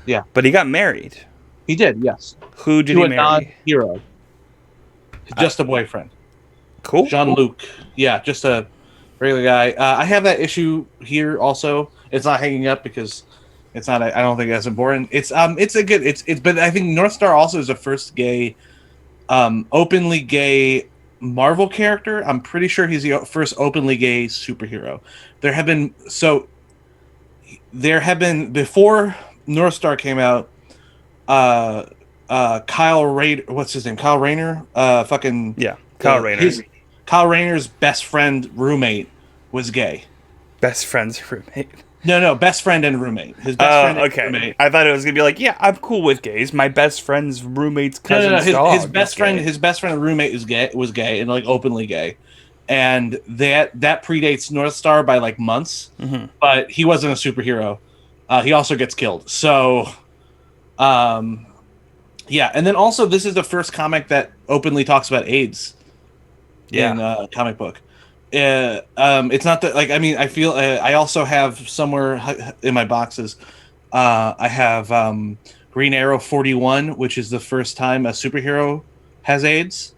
Yeah, but he got married. He did, yes. Who did he marry? A non-hero, just a boyfriend. Cool. Jean-Luc. Yeah, just a regular guy. I have that issue here also. It's not hanging up because it's not. I don't think that's important. But I think Northstar also is the first gay, openly gay Marvel character. I'm pretty sure he's the first openly gay superhero. There have been before Northstar came out. Kyle Rayner. What's his name? Kyle Rayner. Kyle Rayner. Kyle Rayner's best friend roommate was gay. Best friend's roommate. No, best friend and roommate. His best friend and roommate. I thought it was gonna be I'm cool with gays. My best friend's roommate's cousin's dog. His best friend and roommate was gay and openly gay, and that predates Northstar by months. Mm-hmm. But he wasn't a superhero. He also gets killed. So, yeah, and then also this is the first comic that openly talks about AIDS. Yeah. In a comic book. It's not that I feel I also have somewhere in my boxes I have Green Arrow 41, which is the first time a superhero has AIDS,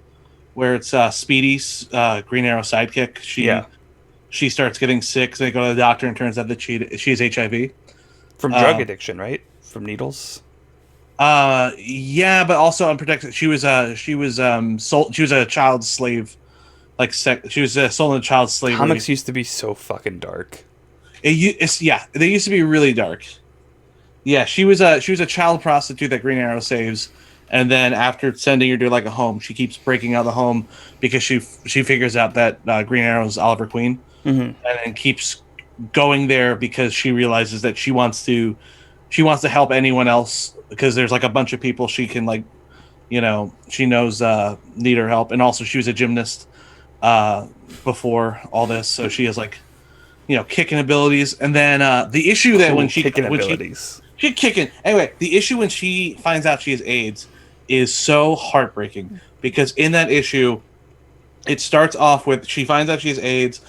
where it's Speedy's Green Arrow sidekick. She starts getting sick, so they go to the doctor and turns out that she has HIV from drug addiction, right? From needles. Yeah, but also unprotected. She was a child slave. She was sold in child slavery. Comics used to be so fucking dark. They used to be really dark. Yeah, she was a child prostitute that Green Arrow saves, and then after sending her to a home, she keeps breaking out of the home because she figures out that Green Arrow is Oliver Queen, and then keeps going there because she realizes that she wants to help anyone else because there's like a bunch of people she can like, she knows need her help, and also she was a gymnast before all this, so she has like, kicking abilities. And then the issue that when she kicking when abilities. she kicking anyway, the issue when she finds out she has AIDS is so heartbreaking, because in that issue, it starts off with she finds out she has AIDS.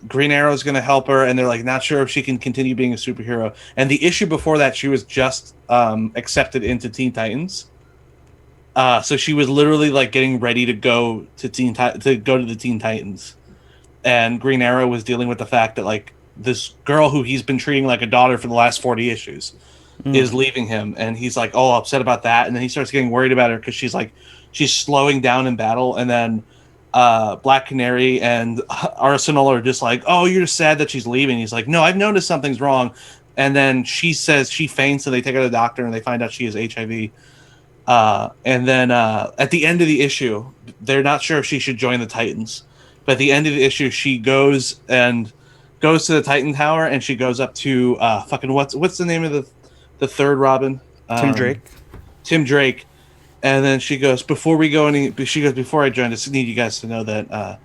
Green Arrow's going to help her, and they're like not sure if she can continue being a superhero. And the issue before that, she was just accepted into Teen Titans. So she was literally like getting ready to go to the Teen Titans, and Green Arrow was dealing with the fact that like this girl who he's been treating like a daughter for the last 40 issues is leaving him, and he's like upset about that. And then he starts getting worried about her because she's slowing down in battle, and then Black Canary and Arsenal are just like, oh, you're just sad that she's leaving. He's like, no, I've noticed something's wrong. And then she says she faints, so they take her to the doctor, and they find out she has HIV. And then at the end of the issue, they're not sure if she should join the Titans. But at the end of the issue, she goes to the Titan Tower, and she goes up to what's the name of the third Robin? Tim Drake. And then she goes, before I join, I just need you guys to know that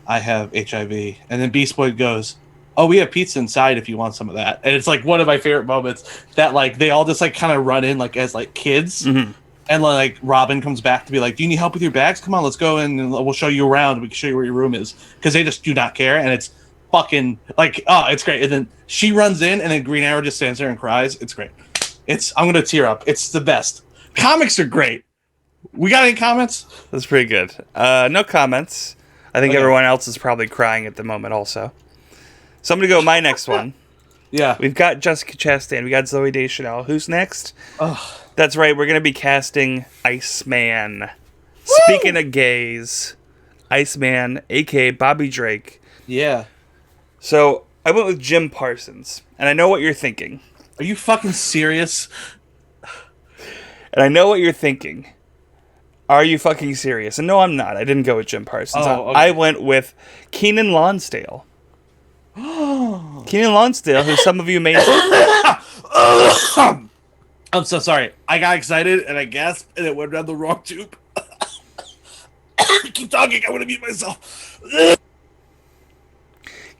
I have HIV. And then Beast Boy goes, oh, we have pizza inside if you want some of that. And it's like one of my favorite moments that like they all just like kind of run in like as like kids. Mm-hmm. And like Robin comes back to be like, do you need help with your bags? Come on, let's go in and we'll show you around. We can show you where your room is. Because they just do not care. And it's fucking like, oh, it's great. And then she runs in, and then Green Arrow just stands there and cries. It's great. I'm going to tear up. It's the best. Comics are great. We got any comments? That's pretty good. No comments. I think everyone else is probably crying at the moment also. So I'm going to go my next one. Yeah. We've got Jessica Chastain. We got Zoe Deschanel. Who's next? Oh. That's right. We're going to be casting Iceman. Woo! Speaking of gays, Iceman, a.k.a. Bobby Drake. Yeah. So I went with Jim Parsons. And I know what you're thinking. Are you fucking serious? And I know what you're thinking. Are you fucking serious? And no, I'm not. I didn't go with Jim Parsons. Oh, okay. I went with Keiynan Lonsdale. Keiynan Lonsdale, who some of you may... I'm so sorry. I got excited, and I gasped, and it went down the wrong tube. Keep talking. I want to mute myself.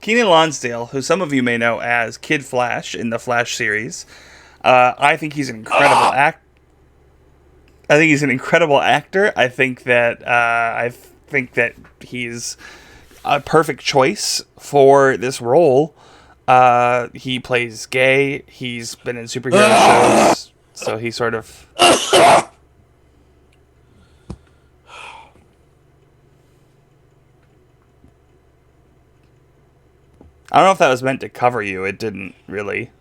Keiynan Lonsdale, who some of you may know as Kid Flash in the Flash series. I think he's an incredible actor. I think he's an incredible actor. I think that he's a perfect choice for this role. He plays gay. He's been in superhero shows, so he sort of. I don't know if that was meant to cover you. It didn't really.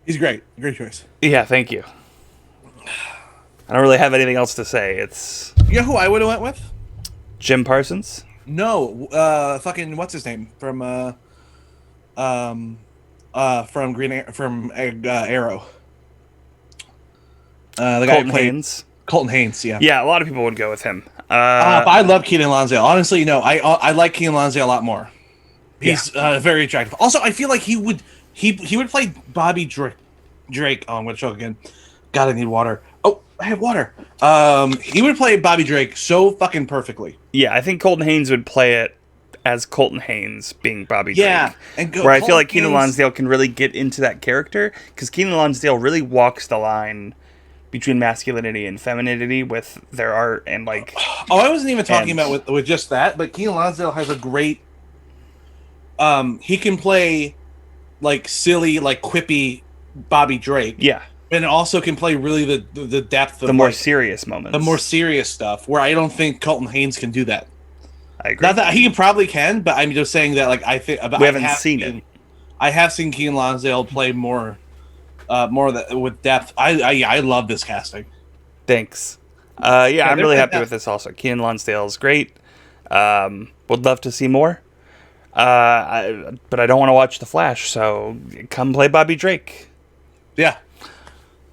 He's great. Great choice. Yeah, thank you. I don't really have anything else to say. It's... You know who I would have went with? Jim Parsons? No, fucking what's his name from Arrow. The guy Colton Haynes. Colton Haynes, yeah. Yeah, a lot of people would go with him. But I love Keiynan Lonsdale. Honestly, no, I like Keiynan Lonsdale a lot more. He's very attractive. Also, I feel like he would play Bobby Drake. Oh, I'm gonna choke again. God, I need water. Oh, I have water. He would play Bobby Drake so fucking perfectly. Yeah, I think Colton Haynes would play it as Colton Haynes being Bobby Drake. Yeah, where I feel like Keiynan Lonsdale can really get into that character, because Keiynan Lonsdale really walks the line between masculinity and femininity with their art and like. Oh, I wasn't even talking about with just that, but Keiynan Lonsdale has a great. He can play like silly, like quippy Bobby Drake. Yeah. And also can play really the depth of the more serious moments. The more serious stuff, where I don't think Colton Haynes can do that. I agree. Not that he probably can, but I'm just saying that like I think we haven't seen it. I have seen Keiynan Lonsdale play more with depth. I love this casting. Thanks. Yeah, I'm really happy with this also. Keiynan Lonsdale is great. Would love to see more. But I don't want to watch The Flash, so come play Bobby Drake. Yeah.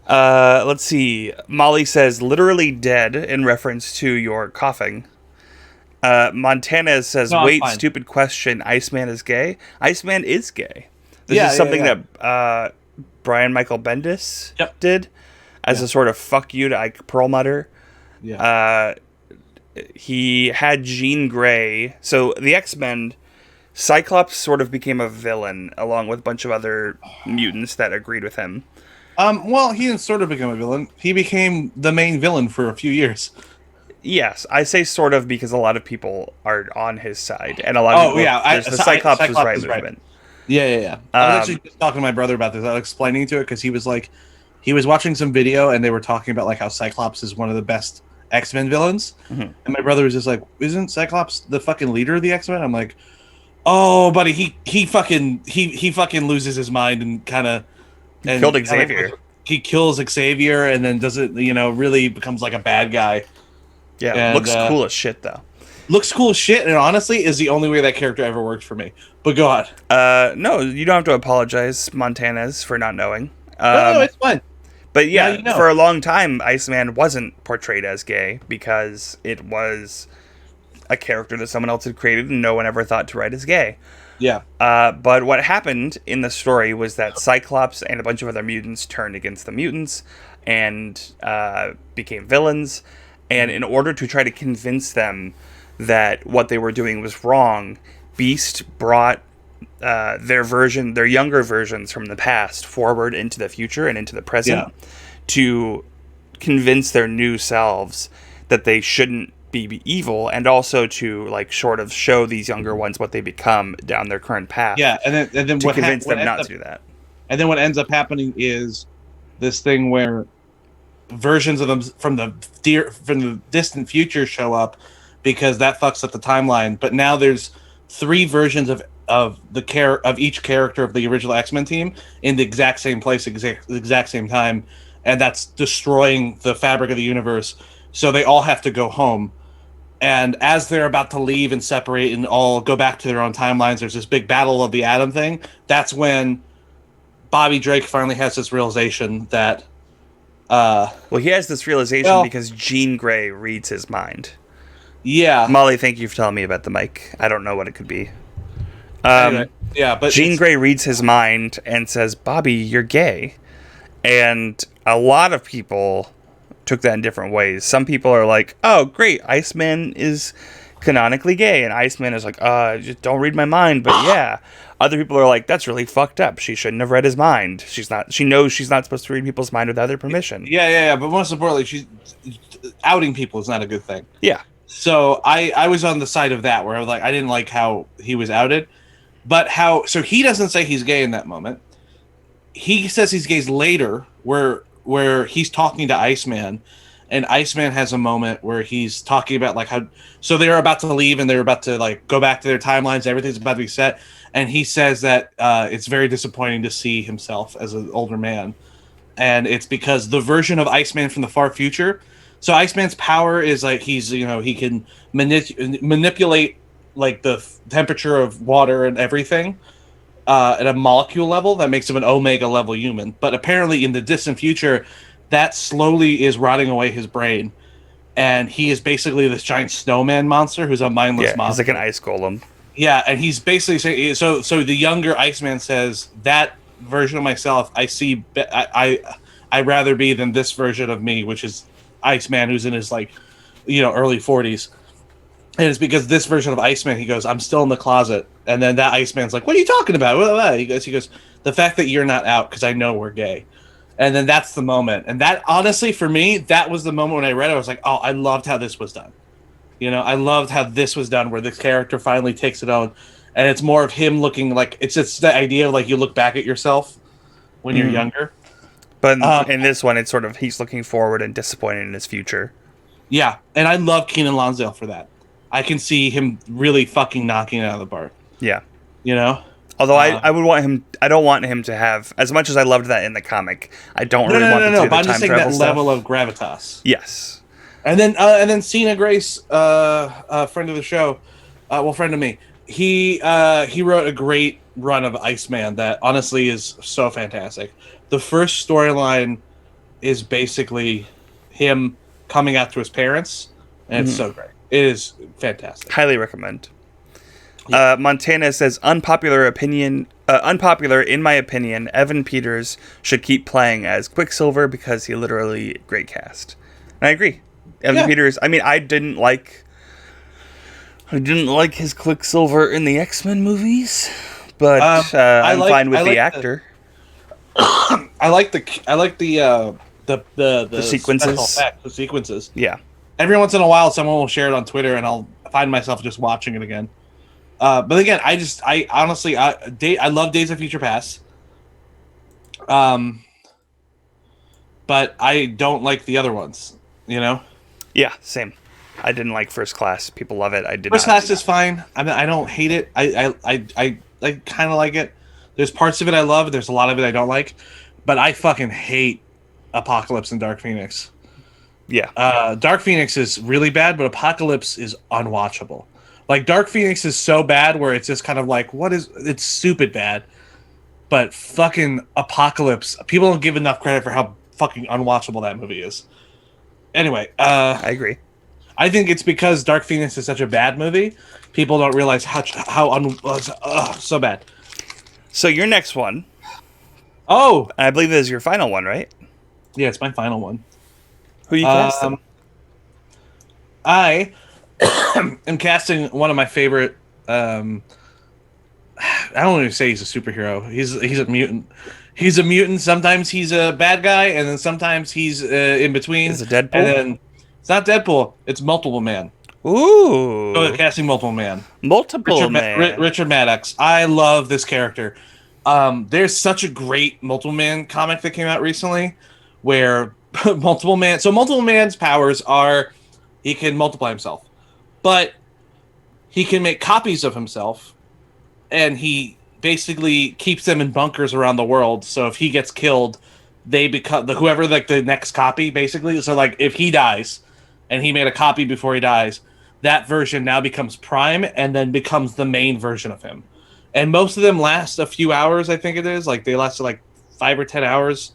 Let's see. Molly says, literally dead, in reference to your coughing. Montana says, wait, stupid question. Iceman is gay? Iceman is gay. This is something that Brian Michael Bendis Yep. did as a sort of fuck you to Ike Perlmutter. Yeah. He had Jean Grey. So the X-Men, Cyclops sort of became a villain along with a bunch of other mutants that agreed with him. Well, he didn't sort of become a villain. He became the main villain for a few years. Yes, I say sort of because a lot of people are on his side, and a lot of people. There's the Cyclops was right movement. Yeah. I was actually just talking to my brother about this. I was explaining to it because he was like, he was watching some video and they were talking about like how Cyclops is one of the best X-Men villains, and my brother was just like, "Isn't Cyclops the fucking leader of the X-Men?" I'm like, "Oh, buddy, he fucking loses his mind and kind of killed Xavier. He kills Xavier and then doesn't, really becomes like a bad guy." Yeah, and, looks cool as shit though. Looks cool as shit, and honestly, is the only way that character ever worked for me. But go on. No, you don't have to apologize, Montanez, for not knowing. No, it's fine. But yeah, for a long time, Iceman wasn't portrayed as gay because it was a character that someone else had created and no one ever thought to write as gay. Yeah. But what happened in the story was that Cyclops and a bunch of other mutants turned against the mutants and became villains. And in order to try to convince them that what they were doing was wrong, Beast brought their younger versions from the past forward into the future and into the present to convince their new selves that they shouldn't be evil, and also to like sort of show these younger ones what they become down their current path. Yeah, and then to convince them not to do that. And then what ends up happening is this thing where versions of them from the distant future show up because that fucks up the timeline. But now there's 3 versions of each character of the original X-Men team in the exact same place, exact same time, and that's destroying the fabric of the universe. So they all have to go home. And as they're about to leave and separate and all go back to their own timelines, there's this big battle of the atom thing. That's when Bobby Drake finally has this realization that he has this realization because Jean Grey reads his mind. Yeah. Molly, thank you for telling me about the mic. I don't know what it could be. Anyway, but Jean Grey reads his mind and says, "Bobby, you're gay." And a lot of people took that in different ways. Some people are like, "Oh, great, Iceman is canonically gay," and Iceman is like, just don't read my mind, but yeah. Other people are like, "That's really fucked up. She shouldn't have read his mind. She knows she's not supposed to read people's mind without their permission." Yeah. But most importantly, she's outing people is not a good thing. Yeah. So I was on the side of that where I was like, I didn't like how he was outed, but so he doesn't say he's gay in that moment. He says he's gay later, where he's talking to Iceman, and Iceman has a moment where he's talking about like how, so they're about to leave and they're about to like go back to their timelines. Everything's about to be set. And he says that it's very disappointing to see himself as an older man. And it's because the version of Iceman from the far future. So Iceman's power is like he can manipulate like the temperature of water and everything at a molecule level that makes him an Omega level human. But apparently in the distant future, that slowly is rotting away his brain. And he is basically this giant snowman monster who's a mindless monster. He's like an ice golem. Yeah, and he's basically saying so the younger Iceman says that version of myself I rather be than this version of me, which is Iceman who's in his like early 40s. And it's because this version of Iceman, he goes, "I'm still in the closet." And then that Iceman's like, "What are you talking about?" He goes, "The fact that you're not out because I know we're gay." And then that's the moment. And that honestly for me, that was the moment when I read it, I was like, "Oh, I loved how this was done." I loved how this was done, where this character finally takes it on, and it's more of him looking like it's the idea of like you look back at yourself when you're younger. But in this one, it's sort of he's looking forward and disappointed in his future. Yeah, and I love Keiynan Lonsdale for that. I can see him really fucking knocking it out of the park. Yeah, Although I would want him. I don't want him to have as much as I loved that in the comic. I don't really want him to do the but I'm time just saying travel that stuff. level of gravitas. Yes. And then Cena Grace, friend of the show, friend of me. He wrote a great run of Iceman that honestly is so fantastic. The first storyline is basically him coming out to his parents, and it's so great. It is fantastic. Highly recommend. Montana says, unpopular opinion, unpopular, in my opinion, Evan Peters should keep playing as Quicksilver because he literally great cast. And I agree. Evan Peters. I mean, I didn't like his Quicksilver in the X-Men movies, but I'm fine with the actor. I like the sequences. The sequences. Yeah. Every once in a while, someone will share it on Twitter, and I'll find myself just watching it again. But again, I honestly, I love Days of Future Past. But I don't like the other ones. You know? Yeah, same. I didn't like First Class. People love it. I did. First Class is fine. I mean, I don't hate it. I kind of like it. There's parts of it I love. There's a lot of it I don't like. But I fucking hate Apocalypse and Dark Phoenix. Yeah. Dark Phoenix is really bad, but Apocalypse is unwatchable. Like, Dark Phoenix is so bad where it's just kind of like, it's stupid bad. But fucking Apocalypse, people don't give enough credit for how fucking unwatchable that movie is. Anyway, I agree. I think it's because Dark Phoenix is such a bad movie, people don't realize how so bad. So your next one. Oh! I believe this is your final one, right? Yeah, it's my final one. Who are you casting? I am casting one of my favorite. I don't even say he's a superhero. He's a mutant. He's a mutant. Sometimes he's a bad guy, and then sometimes he's in between. Is it Deadpool? And then it's not Deadpool. It's Multiple Man. Ooh. So casting Multiple Man. Richard Maddox. I love this character. There's such a great Multiple Man comic that came out recently, where Multiple Man's powers are he can multiply himself, but he can make copies of himself, and he basically keeps them in bunkers around the world. So if he gets killed, they become whoever the next copy, basically. So like if he dies, and he made a copy before he dies, that version now becomes Prime, and then becomes the main version of him. And most of them last a few hours, I think it is. Like they last like 5 or 10 hours.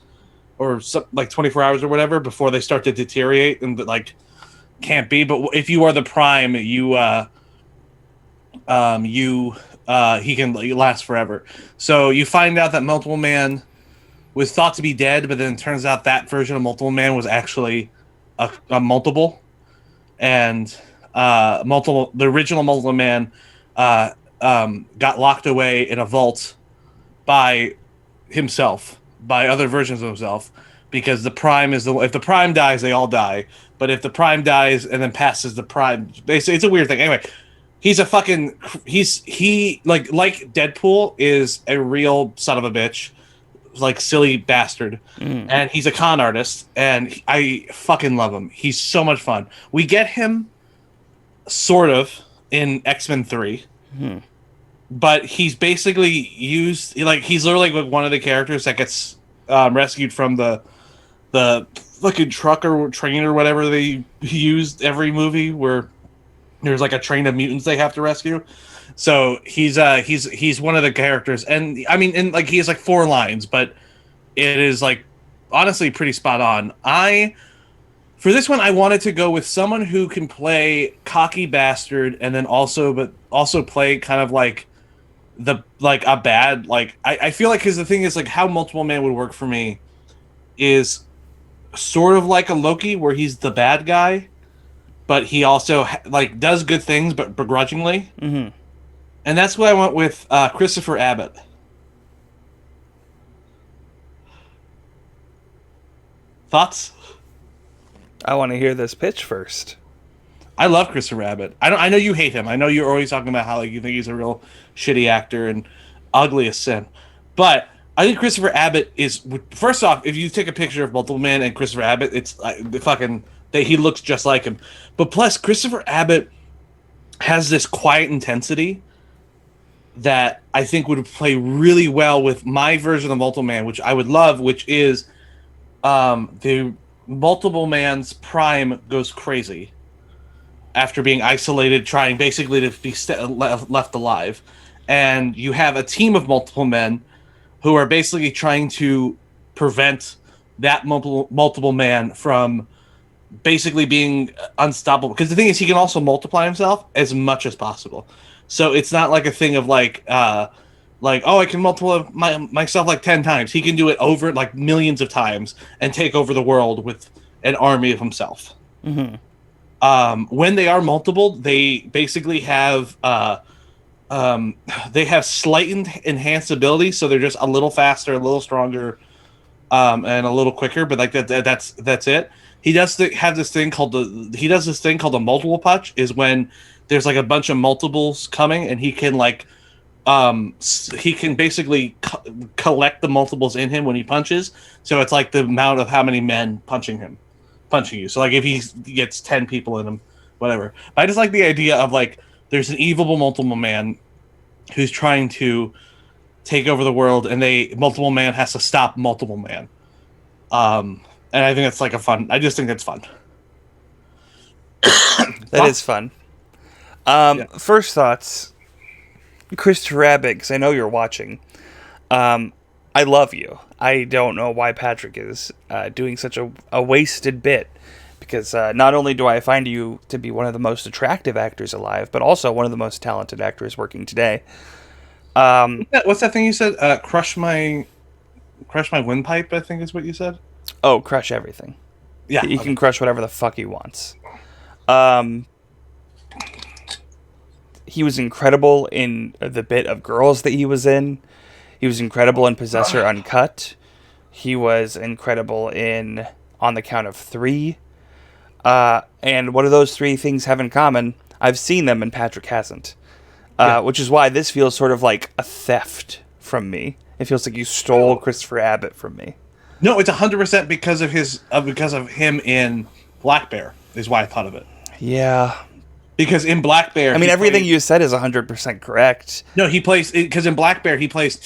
Or like 24 hours or whatever before they start to deteriorate and like can't be. But if you are the Prime, he can last forever. So you find out that Multiple Man was thought to be dead, but then it turns out that version of Multiple Man was actually a multiple, and the original Multiple Man got locked away in a vault by himself. By other versions of himself, because the Prime is if the Prime dies, they all die. But if the Prime dies and then passes the Prime, it's a weird thing. Anyway, he's like Deadpool is a real son of a bitch, like silly bastard, and he's a con artist, and I fucking love him. He's so much fun. We get him sort of in X-Men 3. But he's basically he's literally like one of the characters that gets rescued from the fucking truck or train or whatever they used every movie where there's like a train of mutants they have to rescue. So he's one of the characters, and I mean, and like he has like 4 lines, but it is like honestly pretty spot on. For this one, I wanted to go with someone who can play cocky bastard, and then also play kind of like a bad, like I feel like, because the thing is like how Multiple Man would work for me is sort of like a Loki, where he's the bad guy, but he also like does good things, but begrudgingly. And that's what I went with Christopher Abbott. Thoughts? I want to hear this pitch first. I love Christopher Abbott. I know you hate him. I know you're always talking about how like you think he's a real shitty actor and ugly as sin. But I think Christopher Abbott is, first off, if you take a picture of Multiple Man and Christopher Abbott, it's he looks just like him. But plus, Christopher Abbott has this quiet intensity that I think would play really well with my version of Multiple Man, which I would love, which is the Multiple Man's Prime goes crazy after being isolated, trying basically to be left alive. And you have a team of Multiple Men who are basically trying to prevent that multiple man from basically being unstoppable. Because the thing is, he can also multiply himself as much as possible. So it's not like a thing of like like, oh, I can multiply myself like 10 times. He can do it over like millions of times and take over the world with an army of himself. When they are multiple, they basically have they have slight enhanced abilities, so they're just a little faster, a little stronger, and a little quicker. But like that's it. He does have this thing called the multiple punch. Is when there's like a bunch of multiples coming, and he can like he can basically collect the multiples in him when he punches. So it's like the amount of how many men punching you. So like if he gets 10 people in him, whatever. But I just like the idea of like there's an evil multiple man who's trying to take over the world, and multiple man has to stop multiple man. And I think it's like I just think that's fun. That is fun. First thoughts, Christopher Abbott, because I know you're watching. I love you. I don't know why Patrick is doing such a wasted bit, because not only do I find you to be one of the most attractive actors alive, but also one of the most talented actors working today. What's that thing you said? Crush my windpipe, I think is what you said. Oh, crush everything. Yeah, he can crush whatever the fuck he wants. He was incredible in the bit of Girls that he was in. He was incredible in Possessor Uncut. He was incredible in On the Count of Three. And what do those three things have in common? I've seen them and Patrick hasn't. Which is why this feels sort of like a theft from me. It feels like you stole Christopher Abbott from me. No, it's 100% because of him in Black Bear is why I thought of it. Yeah. Because in Black Bear, I mean, everything you said is 100% correct. No, he plays because in Black Bear he plays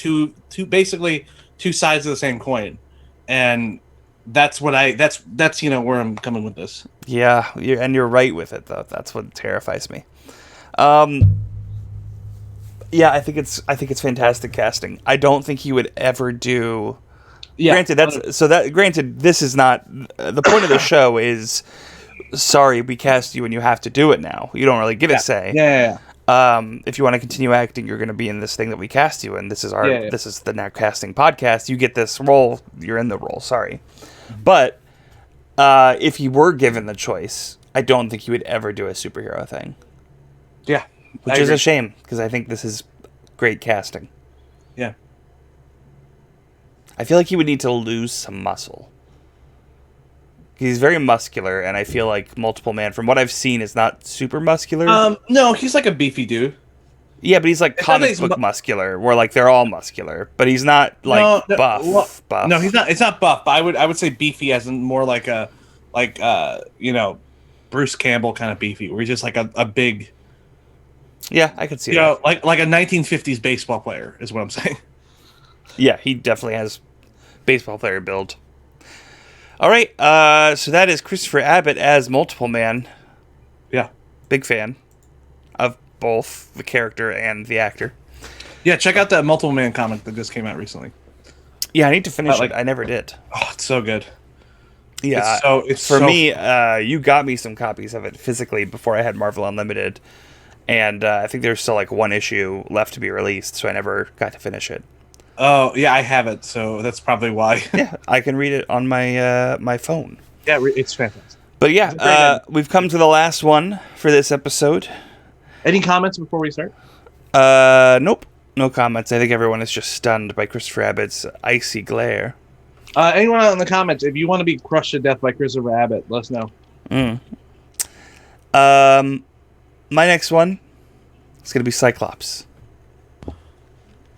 basically two sides of the same coin, and that's where I'm coming with this. Yeah, you're right with it though. That's what terrifies me. Yeah, I think it's fantastic casting. I don't think he would ever do. Yeah. Granted, this is not the point of the show. Is sorry, we cast you and you have to do it now. You don't really get a say. Yeah. If you want to continue acting, you're going to be in this thing that we cast you in. This is this is the Now Casting podcast. You get this role. You're in the role. Sorry, but if he were given the choice, I don't think he would ever do a superhero thing. Yeah, which is a shame because I think this is great casting. Yeah, I feel like he would need to lose some muscle. He's very muscular, and I feel like Multiple Man, from what I've seen, is not super muscular. No, he's like a beefy dude. Yeah, but he's like comic book muscular, where like they're all muscular, but he's not like buff. No, he's not. It's not buff. But I would say beefy as in more like Bruce Campbell kind of beefy, where he's just like a big. Yeah, I could see that. Like a 1950s baseball player is what I'm saying. Yeah, he definitely has baseball player build. All right, so that is Christopher Abbott as Multiple Man. Yeah. Big fan of both the character and the actor. Yeah, check out that Multiple Man comic that just came out recently. Yeah, I need to finish it. I never did. Oh, it's so good. Yeah, for me, you got me some copies of it physically before I had Marvel Unlimited, and I think there's still like one issue left to be released, so I never got to finish it. Oh, yeah, I have it, so that's probably why. Yeah, I can read it on my my phone. Yeah, it's fantastic. But yeah, we've come to the last one for this episode. Any comments before we start? Nope. No comments. I think everyone is just stunned by Christopher Abbott's icy glare. Anyone out in the comments, if you want to be crushed to death by Christopher Abbott, let us know. My next one is going to be Cyclops.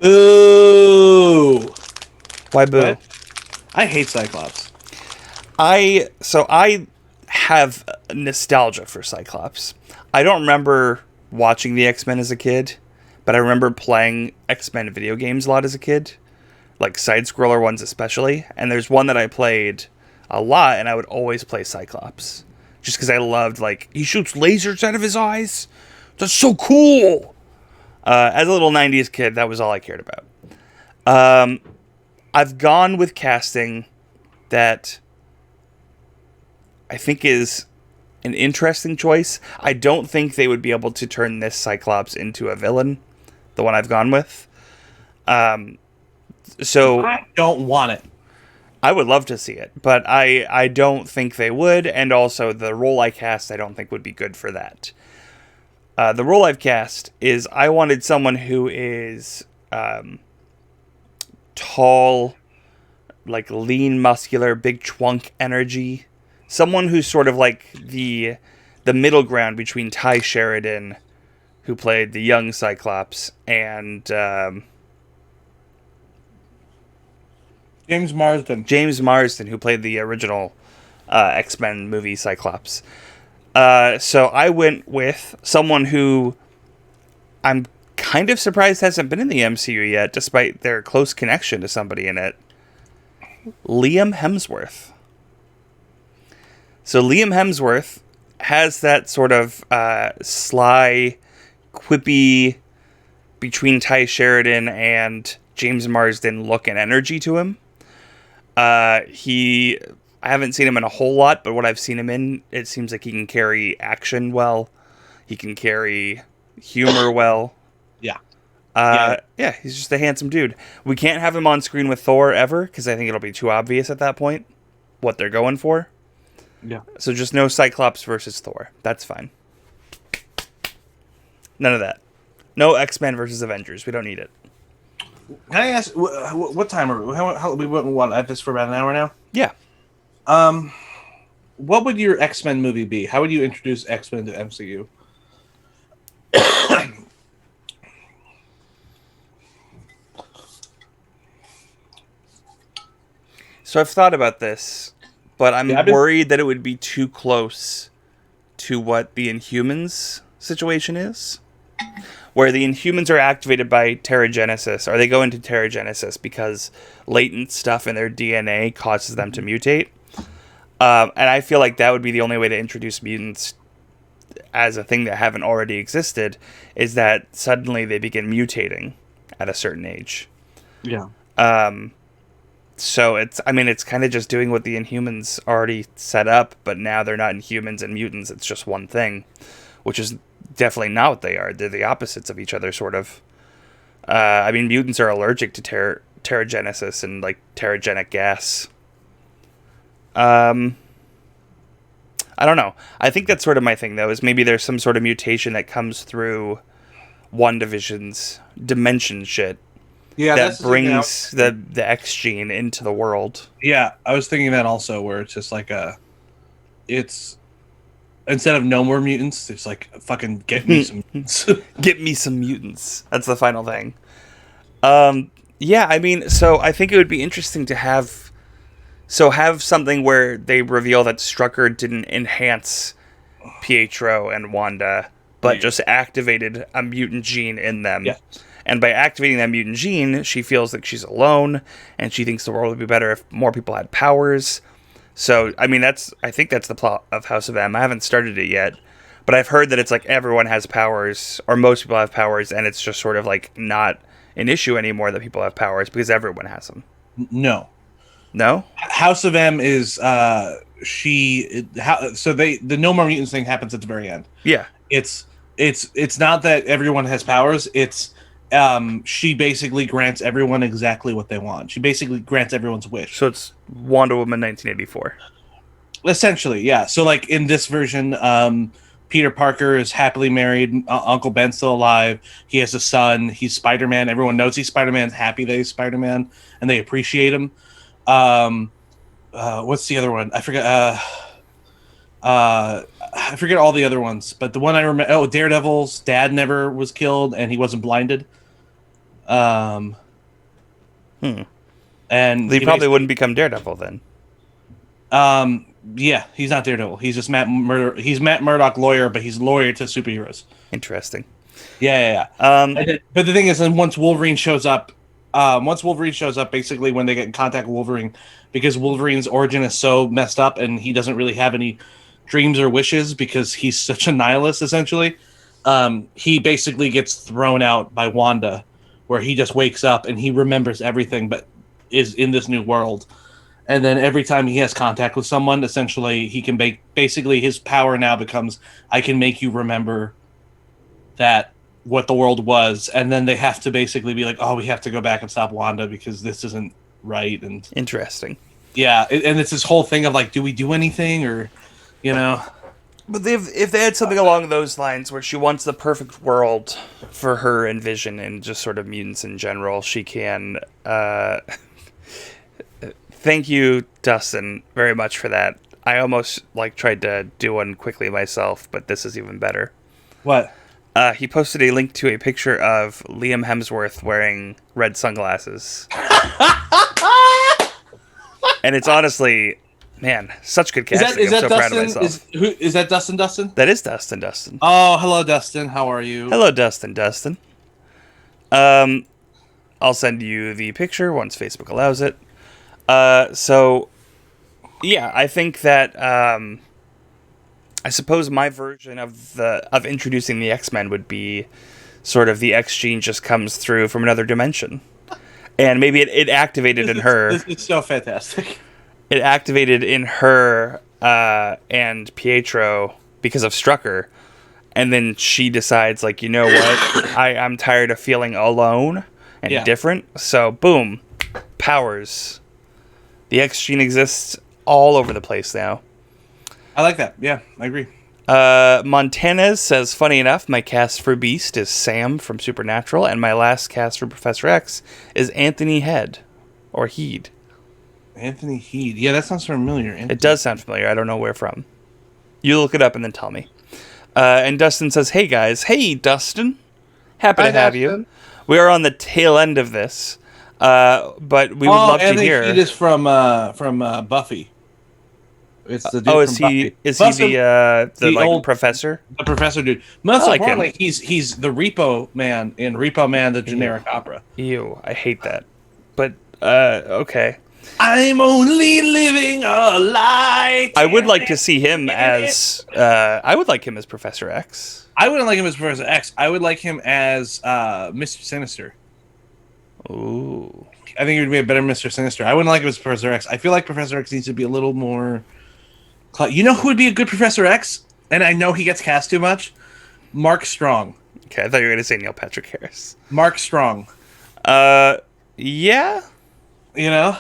Boo! Why boo? What? I hate Cyclops. I have nostalgia for Cyclops. I don't remember watching the X-Men as a kid, but I remember playing X-Men video games a lot as a kid, like side-scroller ones especially. And there's one that I played a lot, and I would always play Cyclops. Just because I loved, like, he shoots lasers out of his eyes. That's so cool! As a little 90s kid, that was all I cared about. I've gone with casting that I think is an interesting choice. I don't think they would be able to turn this Cyclops into a villain, the one I've gone with. So I don't want it. I would love to see it, but I don't think they would, and also the role I cast I don't think would be good for that. The role I've cast is I wanted someone who is tall, like lean, muscular, big chwunk energy. Someone who's sort of like the middle ground between Ty Sheridan, who played the young Cyclops, and James Marsden. who played the original X-Men movie Cyclops. So I went with someone who I'm kind of surprised hasn't been in the MCU yet, despite their close connection to somebody in it. Liam Hemsworth. So Liam Hemsworth has that sort of sly, quippy, between Ty Sheridan and James Marsden look and energy to him. I haven't seen him in a whole lot, but what I've seen him in, it seems like he can carry action well. He can carry humor well. Yeah. He's just a handsome dude. We can't have him on screen with Thor ever, because I think it'll be too obvious at that point what they're going for. Yeah. So just no Cyclops versus Thor. That's fine. None of that. No X-Men versus Avengers. We don't need it. Can I ask what time are we? How we went at this for about an hour now? Yeah. What would your X-Men movie be? How would you introduce X-Men to MCU? So I've thought about this, but I'm Yeah, worried that it would be too close to what the Inhumans situation is. Where the Inhumans are activated by Terrigenesis, or they go into Terrigenesis because latent stuff in their DNA causes them to mutate. And I feel like that would be the only way to introduce mutants as a thing that haven't already existed, is that suddenly they begin mutating at a certain age. Yeah. So it's kind of just doing what the Inhumans already set up, but now they're not Inhumans and mutants. It's just one thing, which is definitely not what they are. They're the opposites of each other, sort of. Mutants are allergic to Terrigenesis and like Terrigenic gas. I don't know. I think that's sort of my thing, though, is maybe there's some sort of mutation that comes through WandaVision's dimension shit. Yeah, that brings the X gene into the world. Yeah, I was thinking that also, where it's just like it's instead of no more mutants, it's like fucking get me some mutants. Get me some mutants. That's the final thing. So I think it would be interesting to have something where they reveal that Strucker didn't enhance Pietro and Wanda, but just activated a mutant gene in them. Yeah. And by activating that mutant gene, she feels like she's alone, and she thinks the world would be better if more people had powers. So, I think that's the plot of House of M. I haven't started it yet, but I've heard that it's like everyone has powers, or most people have powers, and it's just sort of like not an issue anymore that people have powers because everyone has them. No. House of M is the no more mutants thing happens at the very end. Yeah. It's not that everyone has powers. It's she basically grants everyone exactly what they want. She basically grants everyone's wish. So it's Wonder Woman 1984. Essentially, yeah. So like in this version, Peter Parker is happily married. Uncle Ben's still alive. He has a son. He's Spider-Man. Everyone knows he's Spider-Man. Happy that he's Spider-Man, and they appreciate him. What's the other one? I forget. I forget all the other ones, but the one I remember. Oh, Daredevil's dad never was killed, and he wasn't blinded. And he probably wouldn't become Daredevil then. Yeah, he's not Daredevil. He's just Matt Murdock. He's Matt Murdock, lawyer, but he's lawyer to superheroes. Interesting. Yeah. But the thing is, then once Wolverine shows up, basically when they get in contact with Wolverine, because Wolverine's origin is so messed up, and he doesn't really have any dreams or wishes because he's such a nihilist, essentially. He basically gets thrown out by Wanda, where he just wakes up and he remembers everything, but is in this new world. And then every time he has contact with someone, essentially he can basically his power now becomes, I can make you remember that what the world was, and then they have to basically be like, oh, we have to go back and stop Wanda because this isn't right. And Interesting. yeah, and it's this whole thing of like, do we do anything, or you know? But if they had something along those lines where she wants the perfect world for her and Vision and just sort of mutants in general, she can. Thank you, Dustin, very much for that. I almost tried to do one quickly myself, but this is even better. What? He posted a link to a picture of Liam Hemsworth wearing red sunglasses. And it's honestly, man, such good casting. I'm so proud of myself. Is that Dustin? Dustin? That is Dustin. Oh, hello, Dustin. How are you? Hello, Dustin. I'll send you the picture once Facebook allows it. So, yeah, I think that I suppose my version of introducing the X-Men would be sort of the X gene just comes through from another dimension. And maybe it activated in her. It's so fantastic. It activated in her and Pietro because of Strucker. And then she decides, like, you know what? I'm tired of feeling alone and different. So, boom. Powers. The X gene exists all over the place now. I like that. Yeah, I agree. Montanez says, funny enough, my cast for Beast is Sam from Supernatural, and my last cast for Professor X is Anthony Head. Or Heed. Anthony Heed. Yeah, that sounds familiar. It does sound familiar. I don't know where from. You look it up and then tell me. And Dustin says, hey guys. Hey, Dustin. Happy to have you. We are on the tail end of this. But we would love to hear. Heed is from Buffy. It's the dude is from he? Buffy. Is he the old professor? The professor dude. Most like importantly, he's the Repo Man in Repo Man, the generic opera. Ew, I hate that. But okay. I'm only living a lie. I would like to see him as. I would like him as Professor X. I wouldn't like him as Professor X. I would like him as Mr. Sinister. Ooh. I think he would be a better Mr. Sinister. I wouldn't like him as Professor X. I feel like Professor X needs to be a little more. You know who would be a good Professor X? And I know he gets cast too much. Mark Strong. Okay, I thought you were going to say Neil Patrick Harris. Mark Strong. Yeah. You know?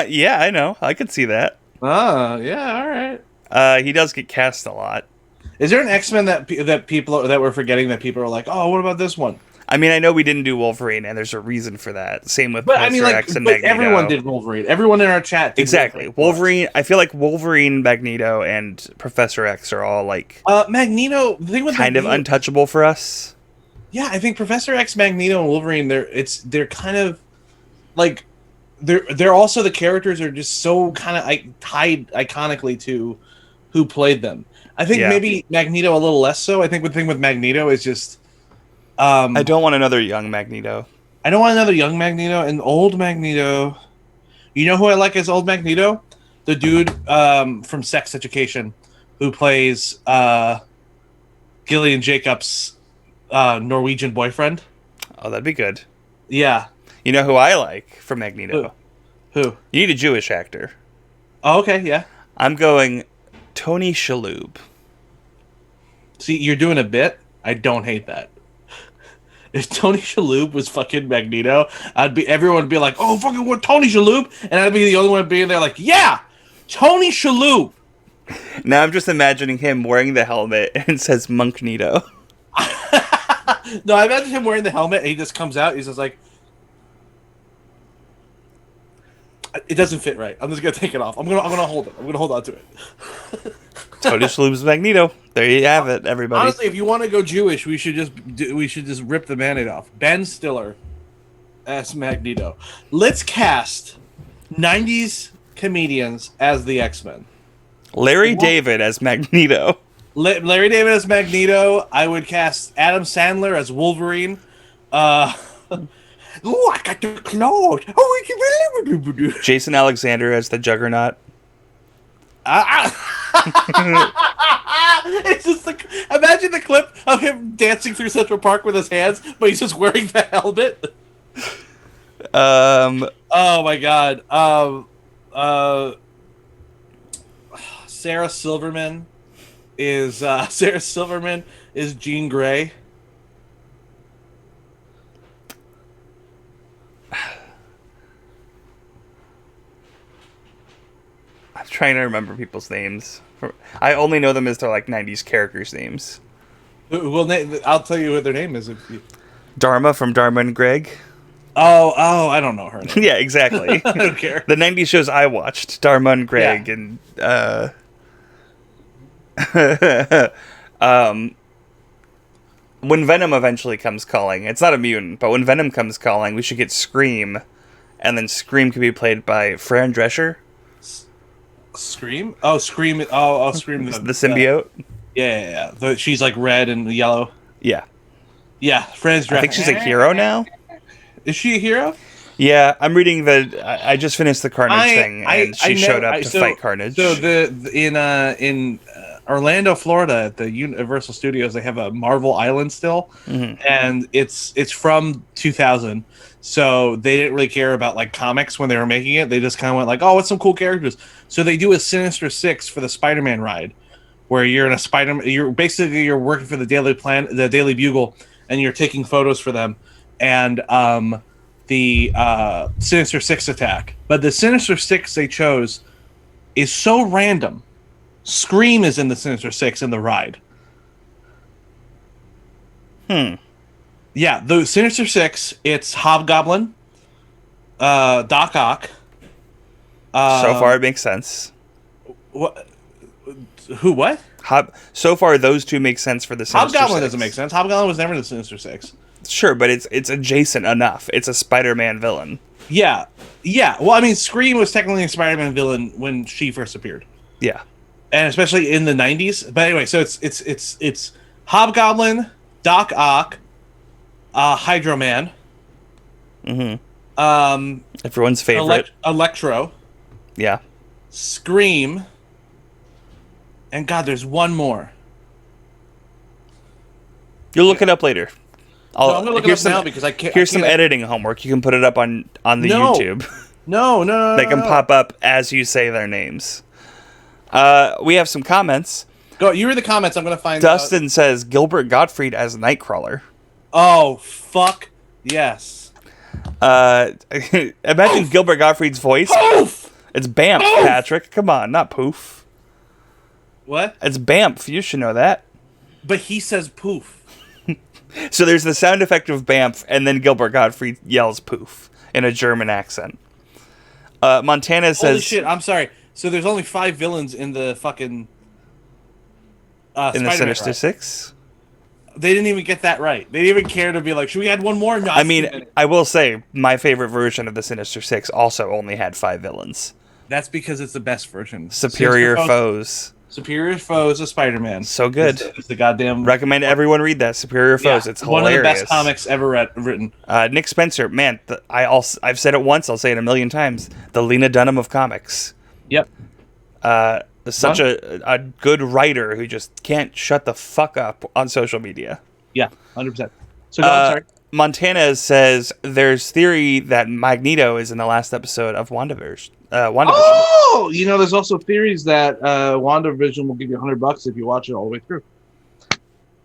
Yeah, I know. I could see that. Oh, yeah, all right. He does get cast a lot. Is there an X-Men that people that we're forgetting that people are like, oh, what about this one? I mean, I know we didn't do Wolverine, and there's a reason for that. Same with Professor X and Magneto. Everyone did Wolverine. Everyone in our chat did exactly. Wolverine. I feel like Wolverine, Magneto, and Professor X are all like Magneto. The thing with kind Magneto, of untouchable for us. Yeah, I think Professor X, Magneto, and Wolverine. They're kind of like they're also the characters are just so kind of tied iconically to who played them. I think maybe Magneto a little less so. I think the thing with Magneto is just. I don't want another young Magneto. I don't want another young Magneto. And old Magneto. You know who I like as old Magneto? The dude from Sex Education who plays Gillian Jacobs' Norwegian boyfriend. Oh, that'd be good. Yeah. You know who I like for Magneto? Who? You need a Jewish actor. Oh, okay, yeah. I'm going Tony Shalhoub. See, you're doing a bit. I don't hate that. If Tony Shalhoub was fucking Magneto, everyone would be like, "Oh, fucking what, Tony Shalhoub?" And I'd be the only one being there like, "Yeah, Tony Shalhoub." Now I'm just imagining him wearing the helmet and it says Monkneto. No, I imagine him wearing the helmet and he just comes out. He's just like, "It doesn't fit right. I'm just gonna take it off. I'm gonna hold it. I'm gonna hold on to it." Tony Shalhoub's Magneto. There you have it, everybody. Honestly, if you want to go Jewish, we should just rip the Band-Aid off. Ben Stiller as Magneto. Let's cast 90s comedians as the X-Men. Larry David as Magneto. Larry David as Magneto. I would cast Adam Sandler as Wolverine. Oh, I got the claws. Oh, Jason Alexander as the Juggernaut. It's just like, imagine the clip of him dancing through Central Park with his hands, but he's just wearing the helmet. Oh my god. Sarah Silverman is Jean Grey. I'm trying to remember people's names. I only know them as their like 90s characters' names. Well, I'll tell you what their name is. If you... Dharma from Dharma and Greg. Oh, I don't know her name. Yeah, exactly. I don't care. The 90s shows I watched, Dharma and Greg, Yeah. and when Venom eventually comes calling, it's not a mutant, but when Venom comes calling, we should get Scream, and then Scream could be played by Fran Drescher, Scream? Oh, Scream. Oh, Scream. the symbiote. Yeah. She's like red and yellow. Yeah. Yeah, Fran's I think she's a hero now. Is she a hero? Yeah, I'm reading I just finished the Carnage thing, and she showed up to fight Carnage. So in Orlando, Florida, at the Universal Studios, they have a Marvel Island still, and it's from 2000. So they didn't really care about like comics when they were making it. They just kind of went like, "Oh, what's some cool characters?" So they do a Sinister Six for the Spider-Man ride, where you're in a Spider-Man. You're working for the the Daily Bugle, and you're taking photos for them, and the Sinister Six attack. But the Sinister Six they chose is so random. Scream is in the Sinister Six in the ride. Yeah, the Sinister Six, it's Hobgoblin, Doc Ock. So far, it makes sense. What? Who? What? So far, those two make sense for the Sinister Hobgoblin Six. doesn't make sense. Hobgoblin was never in the Sinister Six. Sure, but it's adjacent enough. It's a Spider-Man villain. Yeah. Well, I mean, Scream was technically a Spider-Man villain when she first appeared. Yeah, and especially in the 90s. But anyway, so it's Hobgoblin, Doc Ock, Hydro Man, everyone's favorite. Electro, Yeah, Scream, and God, there's one more. you'll look it up later. I'm gonna look it up now because I can't. Here's some editing homework. You can put it up on the YouTube. No. They can pop up as you say their names. We have some comments. Go. You read the comments. I'm gonna find. Dustin says Gilbert Gottfried as Nightcrawler. Oh fuck yes. Imagine Gilbert Gottfried's voice. Poof! It's Bamf, Poof! Patrick. Come on, not Poof. What? It's Bamf. You should know that. But he says poof. So there's the sound effect of Bamf, and then Gilbert Gottfried yells poof in a German accent. Montana says... Holy shit, I'm sorry. So there's only 5 villains in the fucking... in the Sinister Six? They didn't even get that right. They didn't even care to be like, should we add one more? No, I mean, I will say, my favorite version of the Sinister Six also only had 5 villains. That's because it's the best version. Superior Foes. Superior Foes of Spider-Man. So good. It's the goddamn... Recommend everyone read that, Superior Foes. It's hilarious. One of the best comics ever written. Nick Spencer, man, I've said it once, I'll say it a million times. The Lena Dunham of comics. Yep. Such a good writer who just can't shut the fuck up on social media. Yeah, 100%. So go on, sorry. Montana says there's theory that Magneto is in the last episode of WandaVision. Oh! There's also theories that WandaVision will give you $100 if you watch it all the way through.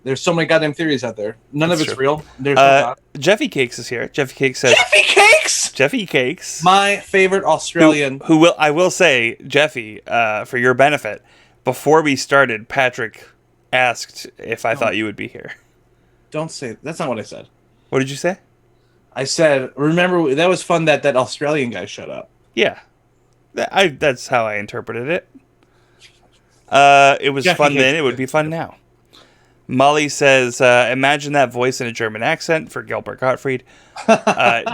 There's so many goddamn theories out there. None of it's real. There's no Jeffy Cakes is here. Jeffy Cakes says... Jeffy Cakes! Jeffy Cakes. My favorite Australian. I will say, Jeffy, for your benefit, before we started, Patrick asked if I thought you would be here. Don't say... That's not what I said. What did you say? I said, remember, that was fun that Australian guy showed up. Yeah. That's how I interpreted it. It was Jeffy fun Cakes. then, it would be fun now. Molly says, imagine that voice in a German accent for Gilbert Gottfried.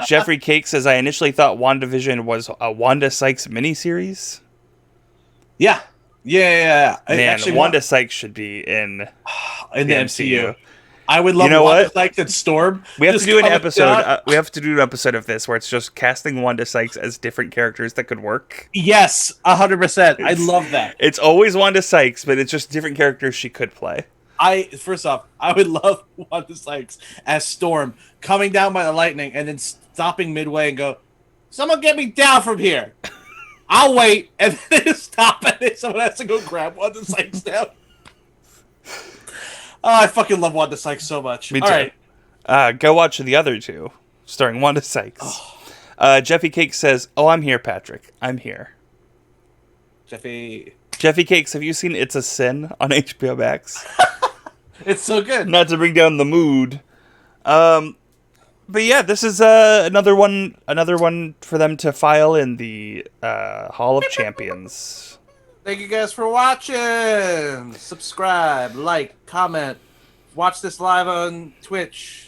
Jeffrey Cake says, I initially thought WandaVision was a Wanda Sykes miniseries. Yeah. Man, Man, Wanda Sykes should be in the MCU. I would love You know Wanda what? Sykes and Storm. We have to just do an coming episode. down. We have to do an episode of this where it's just casting Wanda Sykes as different characters that could work. Yes, 100%. I love that. It's always Wanda Sykes, but it's just different characters she could play. First off, I would love Wanda Sykes as Storm coming down by the lightning and then stopping midway and go, "Someone get me down from here." I'll wait, and then they stop, and then someone has to go grab Wanda Sykes down. Oh, I fucking love Wanda Sykes so much. Me too. All right. Go watch the other two, starring Wanda Sykes. Jeffy Cake says, "Oh, I'm here, Patrick. I'm here." Jeffy Cakes, have you seen It's a Sin on HBO Max? It's so good. Not to bring down the mood. But yeah, this is another one for them to file in the Hall of Champions. Thank you guys for watching. Subscribe, like, comment. Watch this live on Twitch.